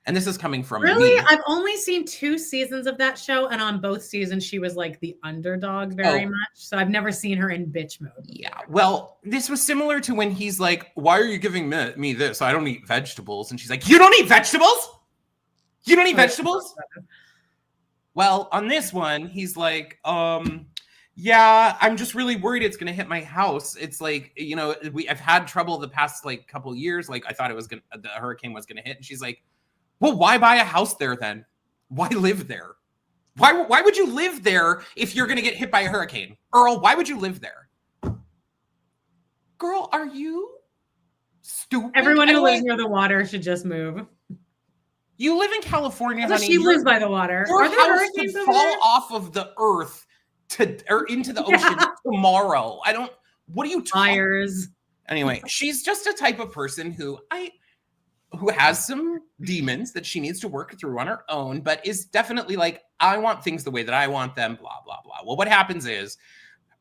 And this is coming from me. I've only seen 2 seasons of that show, and on both seasons, she was like the underdog very much. So I've never seen her in bitch mode. Yeah, well, this was similar to when he's like, why are you giving me this? I don't eat vegetables. And she's like, you don't eat vegetables? You don't eat vegetables? Well, on this one, he's like, Yeah, I'm just really worried it's gonna hit my house. It's like, you know, I've had trouble the past like couple years. Like I thought the hurricane was gonna hit, and she's like, "Well, why buy a house there then? Why live there? Why would you live there if you're gonna get hit by a hurricane, Earl? Why would you live there, girl? Are you stupid? Everyone who lives near the water should just move. You live in California, honey. She lives by the water. Your Are there house hurricanes could over fall there? off of the earth or into the ocean tomorrow. What are you talking? Fires. Anyway, she's just a type of person who has some demons that she needs to work through on her own, but is definitely like, I want things the way that I want them, blah, blah, blah. Well, what happens is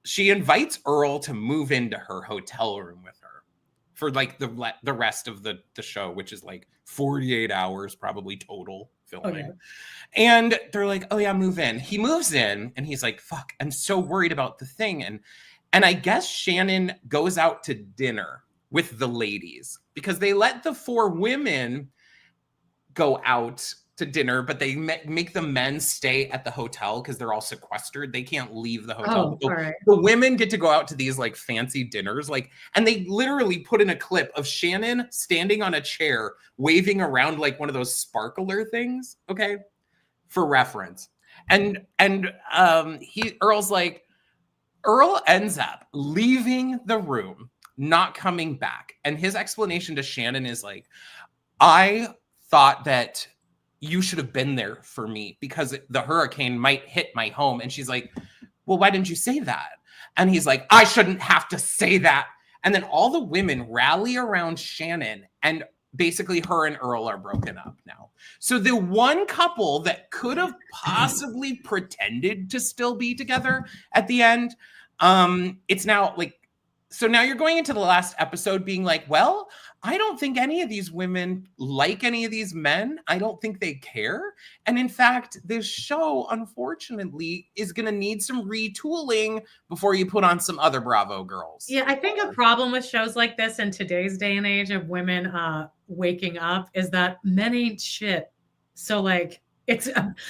she invites Earl to move into her hotel room with her for like the rest of the show, which is like 48 hours probably total filming. Okay. And they're like, oh yeah, move in. He moves in and he's like, fuck, I'm so worried about the thing. And I guess Shannon goes out to dinner with the ladies because they let the 4 women go out to dinner, but they make the men stay at the hotel because they're all sequestered. They can't leave the hotel. Oh, all right. The women get to go out to these like fancy dinners, like, and they literally put in a clip of Shannon standing on a chair, waving around like one of those sparkler things. Okay, for reference. And Earl's like, Earl ends up leaving the room, not coming back. And his explanation to Shannon is like, I thought that you should have been there for me because the hurricane might hit my home. And she's like, well, why didn't you say that? And he's like, I shouldn't have to say that. And then all the women rally around Shannon, and basically her and Earl are broken up now. So the one couple that could have possibly pretended to still be together at the end, it's now like, so now you're going into the last episode being like, well, I don't think any of these women like any of these men. I don't think they care. And in fact, this show, unfortunately, is going to need some retooling before you put on some other Bravo girls. Yeah, I think a problem with shows like this in today's day and age of women waking up is that men ain't shit. So like, it's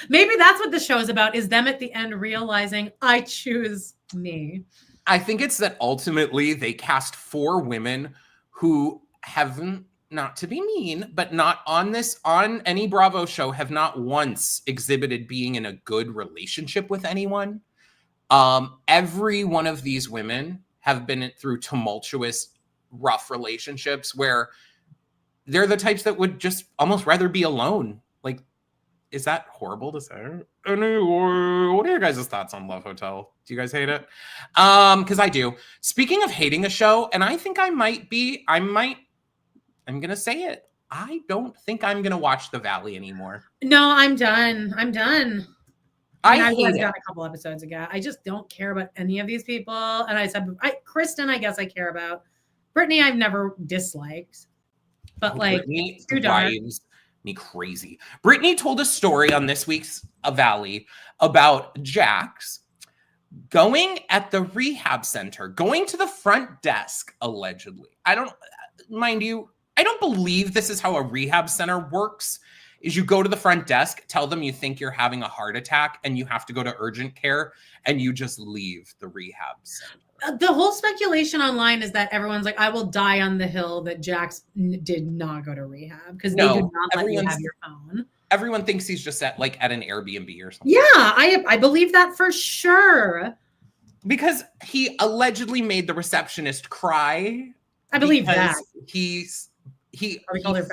maybe that's what the show is about, is them at the end realizing I choose me. I think it's that ultimately they cast 4 women who haven't, not to be mean, but not on any Bravo show, have not once exhibited being in a good relationship with anyone. Every one of these women have been through tumultuous, rough relationships where they're the types that would just almost rather be alone. Like, is that horrible to say? Anyway, what are your guys' thoughts on Love Hotel? Do you guys hate it? Because I do. Speaking of hating a show, and I think I'm going to say it. I don't think I'm going to watch The Valley anymore. No, I'm done. I hate it. Done a couple episodes ago. I just don't care about any of these people. And I said, Kristen, I guess I care about. Brittany, I've never disliked. But like, Brittany too dark. Drives me crazy. Brittany told a story on this week's Valley about Jax going at the rehab center, going to the front desk, allegedly. I don't believe this is how a rehab center works, is you go to the front desk, tell them you think you're having a heart attack and you have to go to urgent care, and you just leave the rehab center. The whole speculation online is that everyone's like, I will die on the hill that Jax did not go to rehab because they do not let you have your phone. Everyone thinks he's just at an Airbnb or something. Yeah, I believe that for sure. Because he allegedly made the receptionist cry. I believe that. He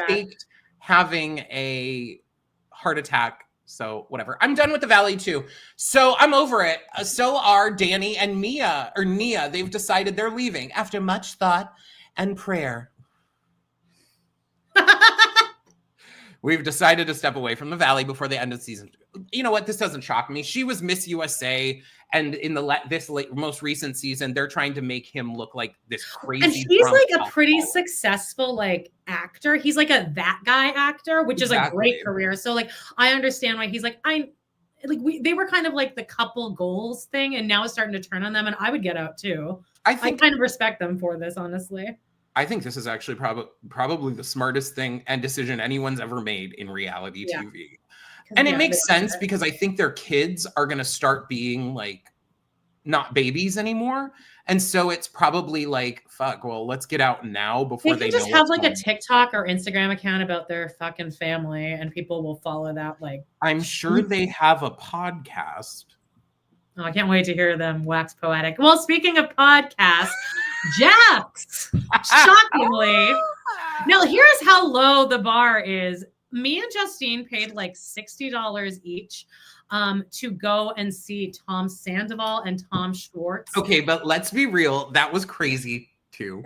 faked having a heart attack. So whatever. I'm done with The Valley too. So I'm over it. So are Danny and Nia. They've decided they're leaving after much thought and prayer. We've decided to step away from The Valley before the end of the season. You know what? This doesn't shock me. She was Miss USA, and in this most recent season, they're trying to make him look like this crazy. And he's like a pretty successful actor. He's like that guy actor, which is a great career. So I understand why he's they were kind of like the couple goals thing, and now it's starting to turn on them. And I would get out too. I kind of respect them for this, honestly. I think this is actually probably the smartest thing and decision anyone's ever made in reality TV. And it makes sense because I think their kids are going to start being not babies anymore. And so it's probably like, fuck, well, let's get out now before they just have like a TikTok or Instagram account about their fucking family, and people will follow that. Like, I'm sure they have a podcast. Oh, I can't wait to hear them wax poetic. Well, speaking of podcasts, Jax, shockingly. Now, here's how low the bar is. Me and Justine paid like $60 each to go and see Tom Sandoval and Tom Schwartz. Okay, but let's be real. That was crazy too.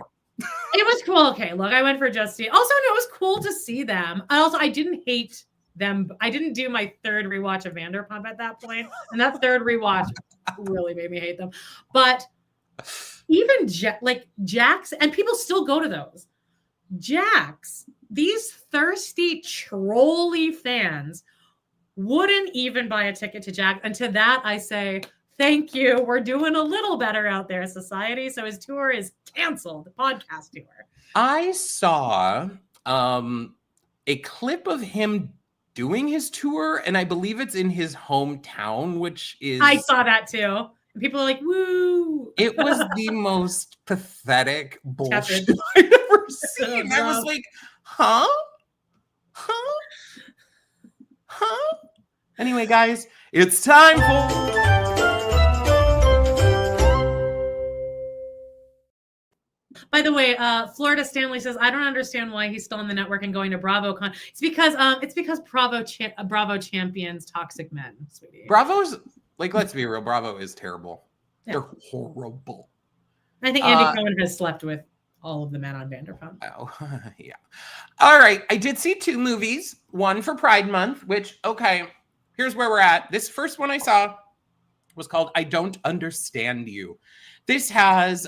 It was cool. Okay, look, I went for Justine. Also, no, it was cool to see them. I didn't hate them. I didn't do my third rewatch of Vanderpump at that point, and that third rewatch really made me hate them. But even Jax, and people still go to those. Jax, these thirsty, trolly fans wouldn't even buy a ticket to Jax. And to that, I say, thank you. We're doing a little better out there, society. So his tour is canceled, the podcast tour. I saw a clip of him doing his tour, and I believe it's in his hometown, which is... I saw that too. And people are like, woo. It was the most pathetic bullshit I've ever seen. I was like, huh? Anyway, guys, it's time for... By the way, Florida Stanley says, I don't understand why he's still on the network and going to BravoCon. It's because Bravo champions toxic men, sweetie. Bravo's, like, let's be real, Bravo is terrible. Yeah. They're horrible. I think Andy Cohen has slept with all of the men on Vanderpump. Oh, yeah. All right. I did see 2 movies, one for Pride Month, which, okay, here's where we're at. This first one I saw was called I Don't Understand You. This has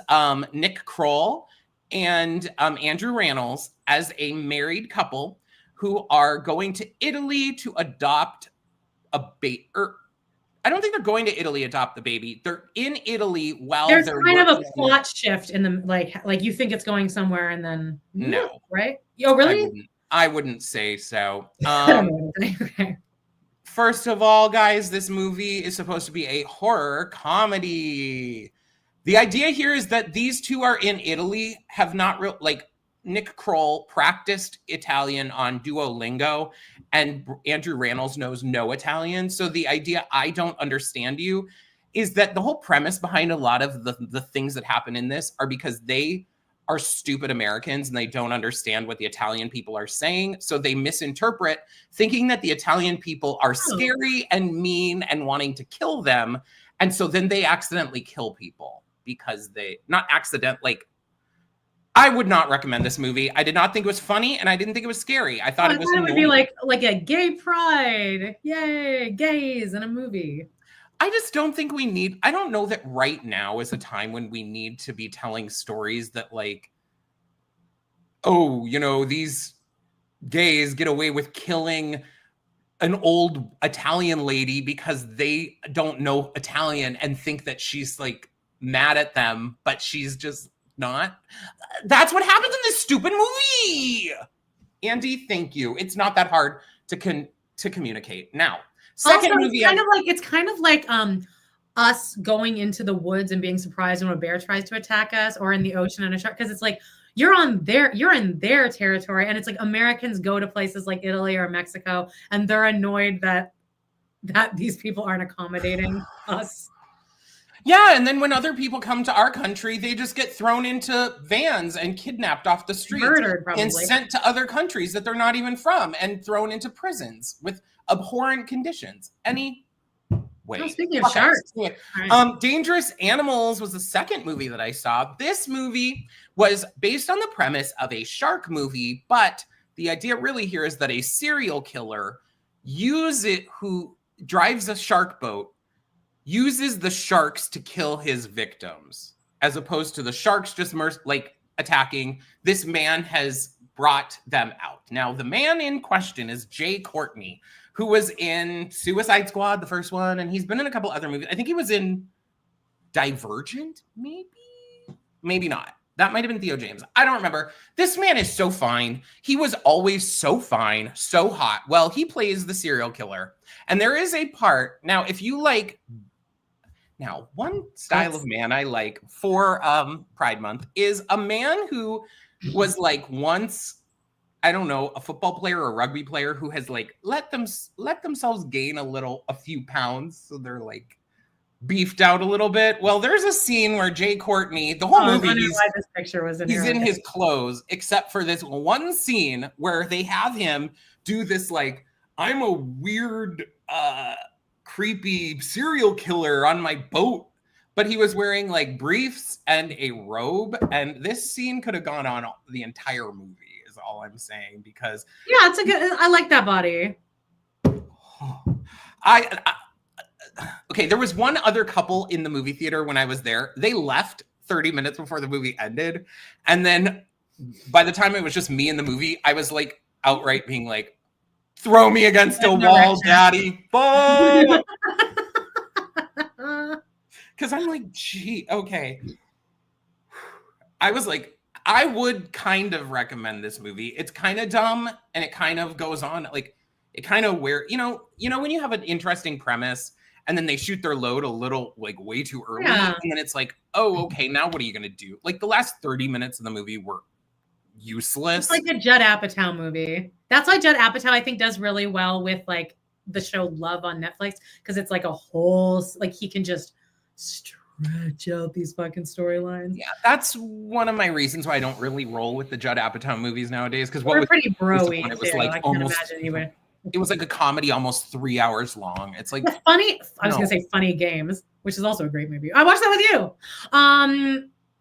Nick Kroll and Andrew Rannells as a married couple who are going to Italy to adopt a baby. I don't think they're going to Italy to adopt the baby. They're in Italy while there's they're kind of a plot shift in the like you think it's going somewhere and then no, right? Oh, really? I wouldn't say so. First of all, guys, this movie is supposed to be a horror comedy. The idea here is that these two are in Italy, have not Nick Kroll practiced Italian on Duolingo, and Andrew Rannells knows no Italian. So the idea, I don't understand you, is that the whole premise behind a lot of the things that happen in this are because they are stupid Americans and they don't understand what the Italian people are saying. So they misinterpret, thinking that the Italian people are scary and mean and wanting to kill them. And so then they accidentally kill people because I would not recommend this movie. I did not think it was funny, and I didn't think it was scary. I thought it would be like a gay pride. Yay, gays in a movie. I just don't think we need... I don't know that right now is a time when we need to be telling stories that these gays get away with killing an old Italian lady because they don't know Italian and think that she's mad at them, but she's just not. That's what happens in this stupid movie. Andy, thank you. It's not that hard to communicate. Now, second also, movie, it's kind of like us going into the woods and being surprised when a bear tries to attack us, or in the ocean and a shark, because it's like you're in their territory, and it's like Americans go to places like Italy or Mexico and they're annoyed that these people aren't accommodating us. Yeah, and then when other people come to our country, they just get thrown into vans and kidnapped off the streets, murdered, probably, and sent to other countries that they're not even from, and thrown into prisons with abhorrent conditions. Speaking of sharks, right. Dangerous Animals was the second movie that I saw. This movie was based on the premise of a shark movie, but the idea really here is that a serial killer who drives a shark boat uses the sharks to kill his victims, as opposed to the sharks just attacking. This man has brought them out. Now, the man in question is Jay Courtney, who was in Suicide Squad, the first one, and he's been in a couple other movies. I think he was in Divergent, maybe not. That might have been Theo James. I don't remember. This man is so fine. He was always so fine, so hot. Well, he plays the serial killer. And there is a part, now if you Now, one style of man I like for Pride Month is a man who was like once, I don't know, a football player or a rugby player who has like let themselves gain a few pounds, so they're like beefed out a little bit. Well, there's a scene where Jay Courtney, the whole movie, this picture was he's in his clothes, except for this one scene where they have him do this like, I'm a weird, creepy serial killer on my boat. But he was wearing like briefs and a robe, and this scene could have gone on the entire movie. Is all I'm saying, because yeah, I like that body. Okay, there was one other couple in the movie theater when I was there. They left 30 minutes before the movie ended. And then by the time it was just me in the movie, I was like outright being like, throw me against a wall, daddy. Because I'm like, gee, okay. I was like, I would kind of recommend this movie. It's kind of dumb, and it kind of goes on like it kind of you know when you have an interesting premise and then they shoot their load a little like way too early, and then it's like, oh, okay, now what are you gonna do? Like the last 30 minutes of the movie were useless. It's like a Judd Apatow movie. That's why Judd Apatow I think does really well with like the show Love on Netflix, because it's like a whole like he can just stretch out these fucking storylines. Yeah, that's one of my reasons why I don't really roll with the Judd Apatow movies nowadays. Because what was pretty bro-y. It was like almost. It was like a comedy, almost 3 hours long. It's like funny. I was gonna say Funny Games, which is also a great movie. I watched that with you.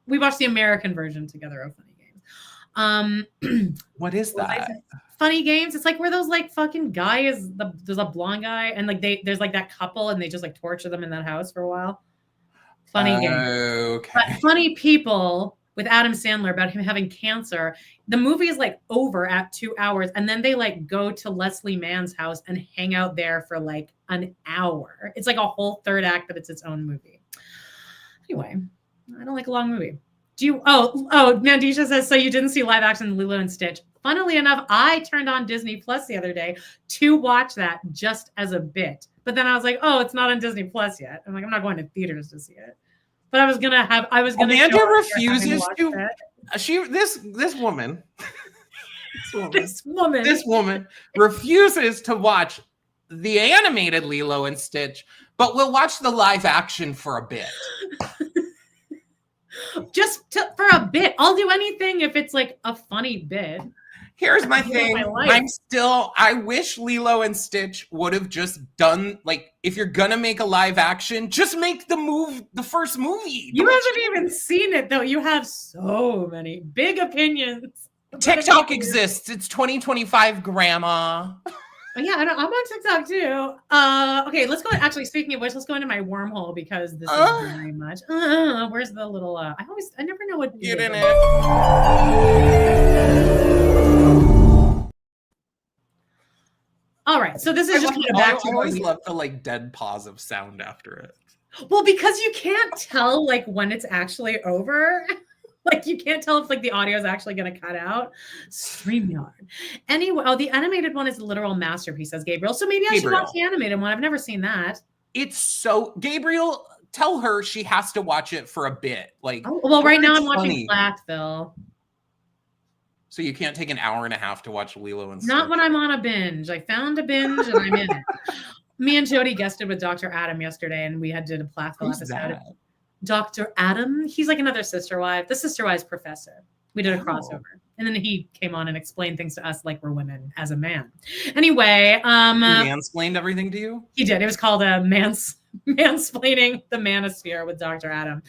We watched the American version together of Funny Games. What is that? Funny Games. It's like where those like fucking guys. There's a blonde guy, and like there's like that couple, and they just like torture them in that house for a while. Funny Games. Okay. But Funny People with Adam Sandler about him having cancer. The movie is like over at 2 hours, and then they like go to Leslie Mann's house and hang out there for like an hour. It's like a whole third act, but it's its own movie. Anyway, I don't like a long movie. Do you? Oh, Mandisha says, so you didn't see live action Lilo and Stitch. Funnily enough, I turned on Disney Plus the other day to watch that just as a bit. But then I was like, oh, it's not on Disney Plus yet. I'm like, I'm not going to theaters to see it. But I was gonna. Amanda refuses to. This woman refuses to watch the animated Lilo and Stitch, but will watch the live action for a bit. For a bit. I'll do anything if it's like a funny bit. Here's my thing. I wish Lilo and Stitch would have just done, like, if you're gonna make a live action, just make the first movie. You haven't even seen it though. You have so many big opinions. TikTok exists. It's 2025, Grandma. Yeah, I'm on TikTok too. Okay, let's go. Actually, speaking of which, let's go into my wormhole because this is very much. Where's the little? I never know what. Get in it. All right, so this is just kind of back to. I always love the like dead pause of sound after it. Well, because you can't tell like when it's actually over. Like you can't tell if like the audio is actually going to cut out. StreamYard. Anyway, the animated one is a literal masterpiece, says Gabriel. So maybe I should watch the animated one. I've never seen that. It's so Gabriel. Tell her she has to watch it for a bit. Like, well, right now I'm watching Flatville. So you can't take an hour and a half to watch Lilo and Stitch. Not when I'm on a binge. I found a binge and I'm in it. Me and Jody guested with Dr. Adam yesterday, and we had did a Flatville episode. That? Dr. Adam, he's like another Sister Wives, the Sister Wives professor. We did a crossover, and then he came on and explained things to us like we're women as a man. Anyway, he mansplained everything to you. He did. It was called a mansplaining the manosphere with Dr. Adam.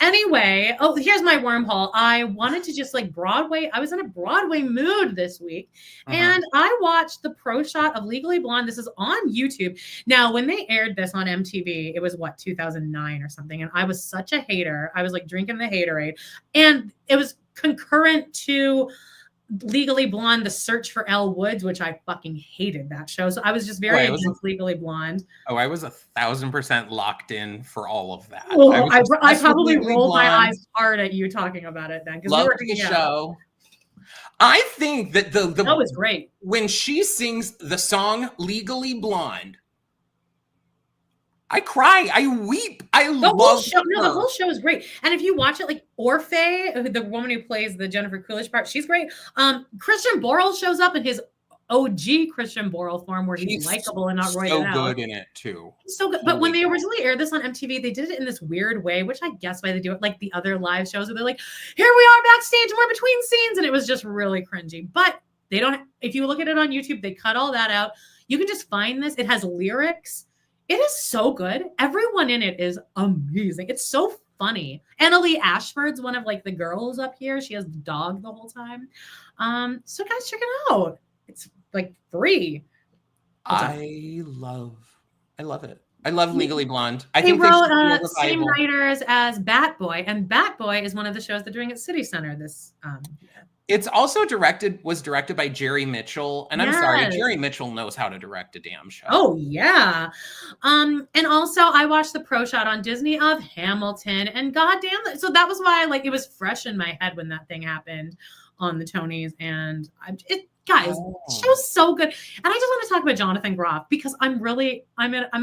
Anyway, here's my wormhole. I wanted to just like Broadway. I was in a Broadway mood this week, and I watched the pro shot of Legally Blonde. This is on YouTube. Now, when they aired this on MTV, it was 2009 or something, and I was such a hater. I was like drinking the haterade, and it was concurrent to Legally Blonde, The Search for Elle Woods, which I fucking hated that show. So I was just very against Legally Blonde. Oh, I was 1,000% locked in for all of that. Well, I probably rolled my eyes hard at you talking about it then. Loved the show. I think that that was great. When she sings the song Legally Blonde, I cry. I weep. I love the whole show is great. And if you watch it, like Orphe, the woman who plays the Jennifer Coolidge part, she's great. Christian Borle shows up in his OG Christian Borle form where he's likable and not roided out. So good in it too. So good. But when they originally aired this on MTV, they did it in this weird way, which I guess why they do it like the other live shows where they're like, here we are backstage and we're between scenes. And it was just really cringy. But they don't, if you look at it on YouTube, they cut all that out. You can just find this. It has lyrics. It is so good. Everyone in it is amazing. It's so funny. Annalee Ashford's one of like the girls up here. She has the dog the whole time. So guys, check it out. It's like free. I love it. I love Legally Blonde. I they think wrote they same writers as Bat Boy, and Bat Boy is one of the shows they're doing at City Center this It's also was directed by Jerry Mitchell. And I'm sorry, Jerry Mitchell knows how to direct a damn show. Oh, yeah. And also I watched the pro shot on Disney of Hamilton, and goddamn, so that was why like it was fresh in my head when that thing happened on the Tonys. And guys, show's so good. And I just want to talk about Jonathan Groff because I'm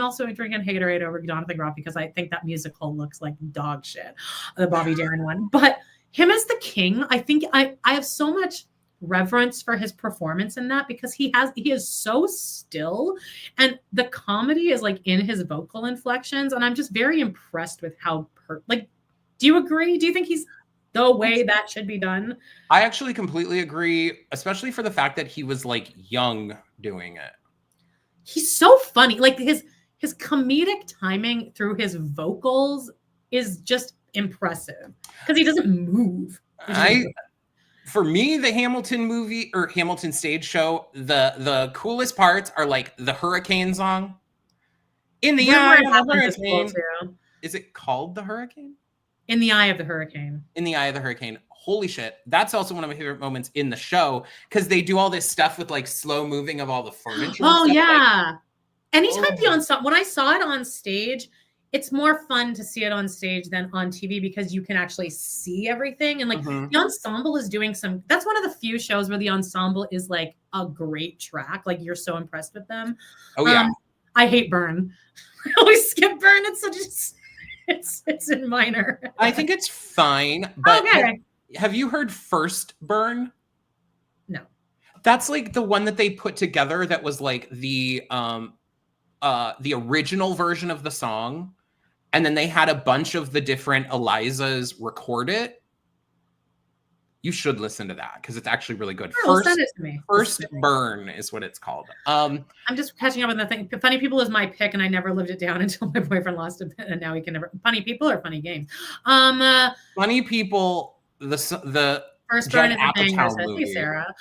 also drinking haterade over Jonathan Groff because I think that musical looks like dog shit, the Bobby Darin one. But him as the king, I think I have so much reverence for his performance in that because he is so still and the comedy is like in his vocal inflections. And I'm just very impressed with how, do you agree? Do you think he's the way that should be done? I actually completely agree, especially for the fact that he was like young doing it. He's so funny. Like his comedic timing through his vocals is just impressive because he doesn't move. For me, the Hamilton movie or Hamilton stage show, the coolest parts are like the hurricane song. In the Eye of the Hurricane. Is it called The Hurricane? In the Eye of the Hurricane. In the Eye of the Hurricane. Holy shit. That's also one of my favorite moments in the show because they do all this stuff with like slow moving of all the furniture. Oh, yeah. Anytime the ensemble, when I saw it on stage, it's more fun to see it on stage than on TV because you can actually see everything. And like the ensemble is doing that's one of the few shows where the ensemble is like a great track. Like you're so impressed with them. Oh yeah. I hate Burn. I always skip Burn. It's such it's in minor. I think it's fine. But have you heard First Burn? No. That's like the one that they put together that was like the original version of the song. And then they had a bunch of the different Elizas record it. You should listen to that because it's actually really good. Send it to me. First Burn is what it's called. I'm just catching up on the thing. Funny People is my pick, and I never lived it down until my boyfriend lost it, and now he can never. Funny People or Funny Games? Funny People. The First Burn is a banger. Hey, Sarah.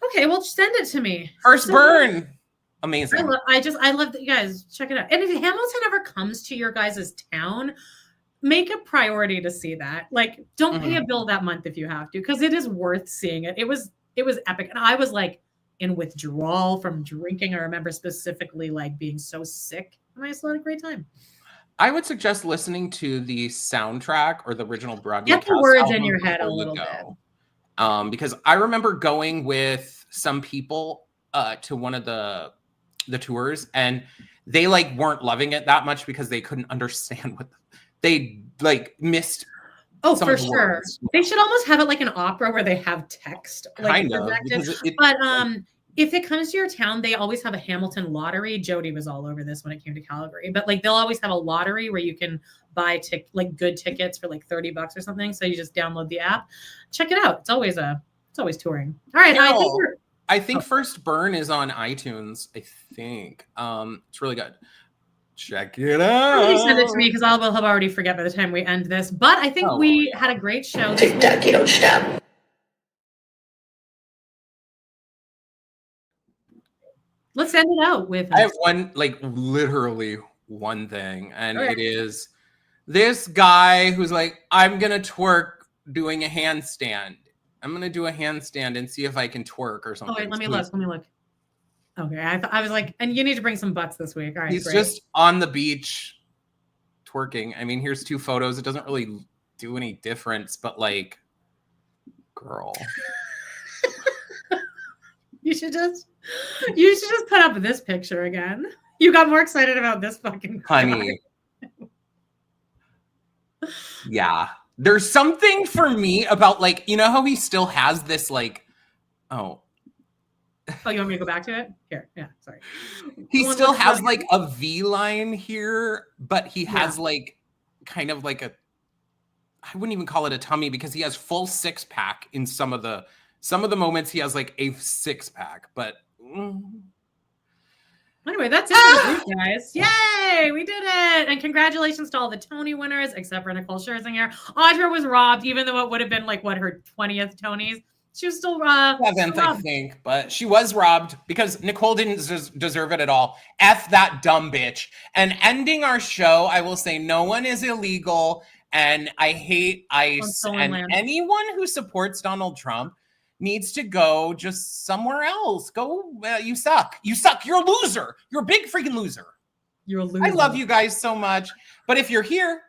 Okay, well, send it to me. First Burn. Amazing. I love that you guys check it out. And if Hamilton ever comes to your guys' town, make a priority to see that. Like, don't pay a bill that month if you have to, because it is worth seeing it. It was epic. And I was like in withdrawal from drinking. I remember specifically like being so sick, and I still had a great time. I would suggest listening to the soundtrack or the original Broadway. Get the words in your head a little bit. Because I remember going with some people to one of the tours, and they like weren't loving it that much because they couldn't understand what they like missed. Oh, for sure. Words. They should almost have it like an opera where they have text. Like, but if it comes to your town, they always have a Hamilton lottery. Jody was all over this when it came to Calgary, but like they'll always have a lottery where you can buy good tickets for like $30 or something. So you just download the app, check it out. It's always touring. All right, I think First Burn is on iTunes. I think it's really good. Check it out. Send it to me because I will have already forget by the time we end this. But I think we had a great show. Let's end it out with. I have literally one thing, and it is this guy who's like, I'm gonna twerk doing a handstand. I'm gonna do a handstand and see if I can twerk or something. Oh wait, let me look. Okay, I was like, and you need to bring some butts this week. All right, he's just on the beach twerking. I mean, here's 2 photos. It doesn't really do any difference, but like, girl. You should just put up this picture again. You got more excited about this fucking honey. Yeah. There's something for me about like, you know how he still has this like, oh, you want me to go back to it? Here, yeah, sorry. He still has like a V line here, but he has like kind of like a, I wouldn't even call it a tummy because he has full six pack in some of the moments he has like a six pack, but anyway, that's it for the week, guys. Yay, we did it. And congratulations to all the Tony winners, except for Nicole Scherzinger. Audra was robbed, even though it would have been like, what, her 20th Tonys? She was still 7th, I think, but she was robbed because Nicole didn't deserve it at all. F that dumb bitch. And ending our show, I will say no one is illegal, and I hate ICE, and anyone who supports Donald Trump needs to go just somewhere else. Go, you suck. You suck. You're a loser. You're a big freaking loser. You're a loser. I love you guys so much. But if you're here,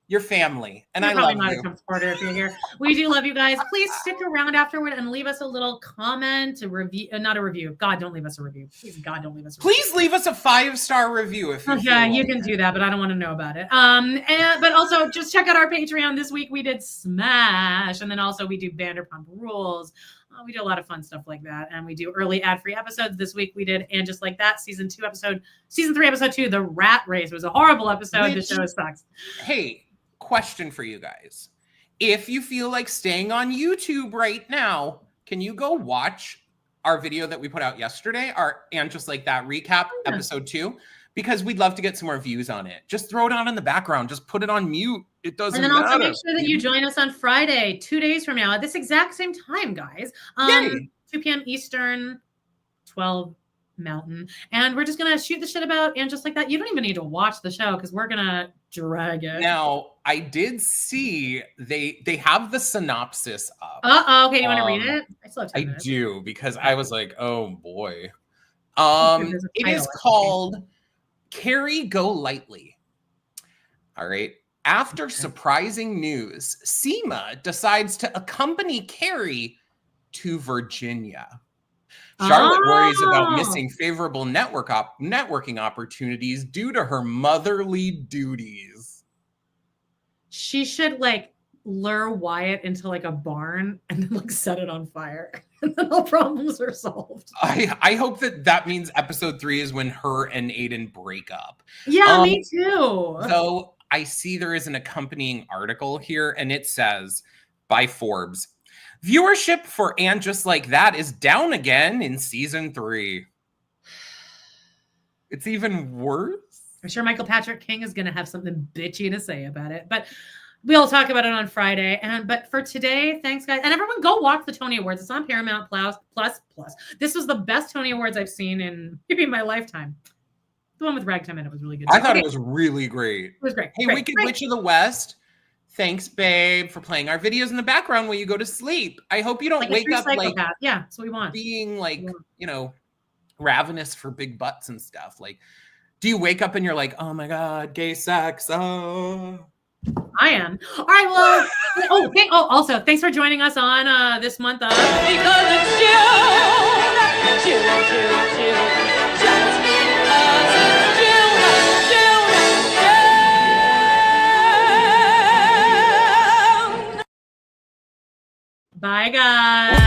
you're family. And you're I love you. Probably not a Trump supporter if you're here. We do love you guys. Please stick around afterward and leave us a little comment, a review, not a review. God, don't leave us a review. Please, God, don't leave us a review. Please leave us a 5-star review if you yeah, you can do that, but I don't want to know about it. But also just check out our Patreon. This week we did Smash, and then also we do Vanderpump Rules. We do a lot of fun stuff like that, and we do early ad-free episodes. This week we did And Just Like That, season 3, episode 2, The Rat Race. It was a horrible episode. The show sucks. Hey, question for you guys. If you feel like staying on YouTube right now, can you go watch our video that we put out yesterday, our And Just Like That recap, episode 2? Because we'd love to get some more views on it. Just throw it on in the background. Just put it on mute. It doesn't matter. And then also make sure that you join us on Friday, 2 days from now, at this exact same time, guys. 2 p.m. Eastern, 12 Mountain. And we're just going to shoot the shit about And Just Like That. You don't even need to watch the show because we're going to drag it. Now, I did see they have the synopsis up. Okay. You want to read it? I still have 10 minutes. Do, because I was like, oh boy. It is called Carrie Go Lightly. All right. After surprising news, Seema decides to accompany Carrie to Virginia. Charlotte worries about missing favorable networking opportunities due to her motherly duties. She should like lure Wyatt into like a barn and then like set it on fire. And then all problems are solved. I hope that means episode 3 is when her and Aiden break up. Yeah, me too. So I see there is an accompanying article here, and it says by Forbes, viewership for And Just Like That is down again in season 3. It's even worse. I'm sure Michael Patrick King is going to have something bitchy to say about it, but we'll talk about it on Friday. But for today, thanks, guys. And everyone go watch the Tony Awards. It's on Paramount Plus. This was the best Tony Awards I've seen in maybe my lifetime. The one with Ragtime in it was really good. I thought it was really great. It was great. Hey, Wicked Witch of the West. Thanks, babe, for playing our videos in the background when you go to sleep. I hope you don't wake up like, yeah, that's what we want. Being like, ravenous for big butts and stuff. Like, do you wake up and you're like, oh my God, gay sex? Oh. I am. All right, well, also, thanks for joining us on this month of Because it's June. Just because it's June. Bye, guys.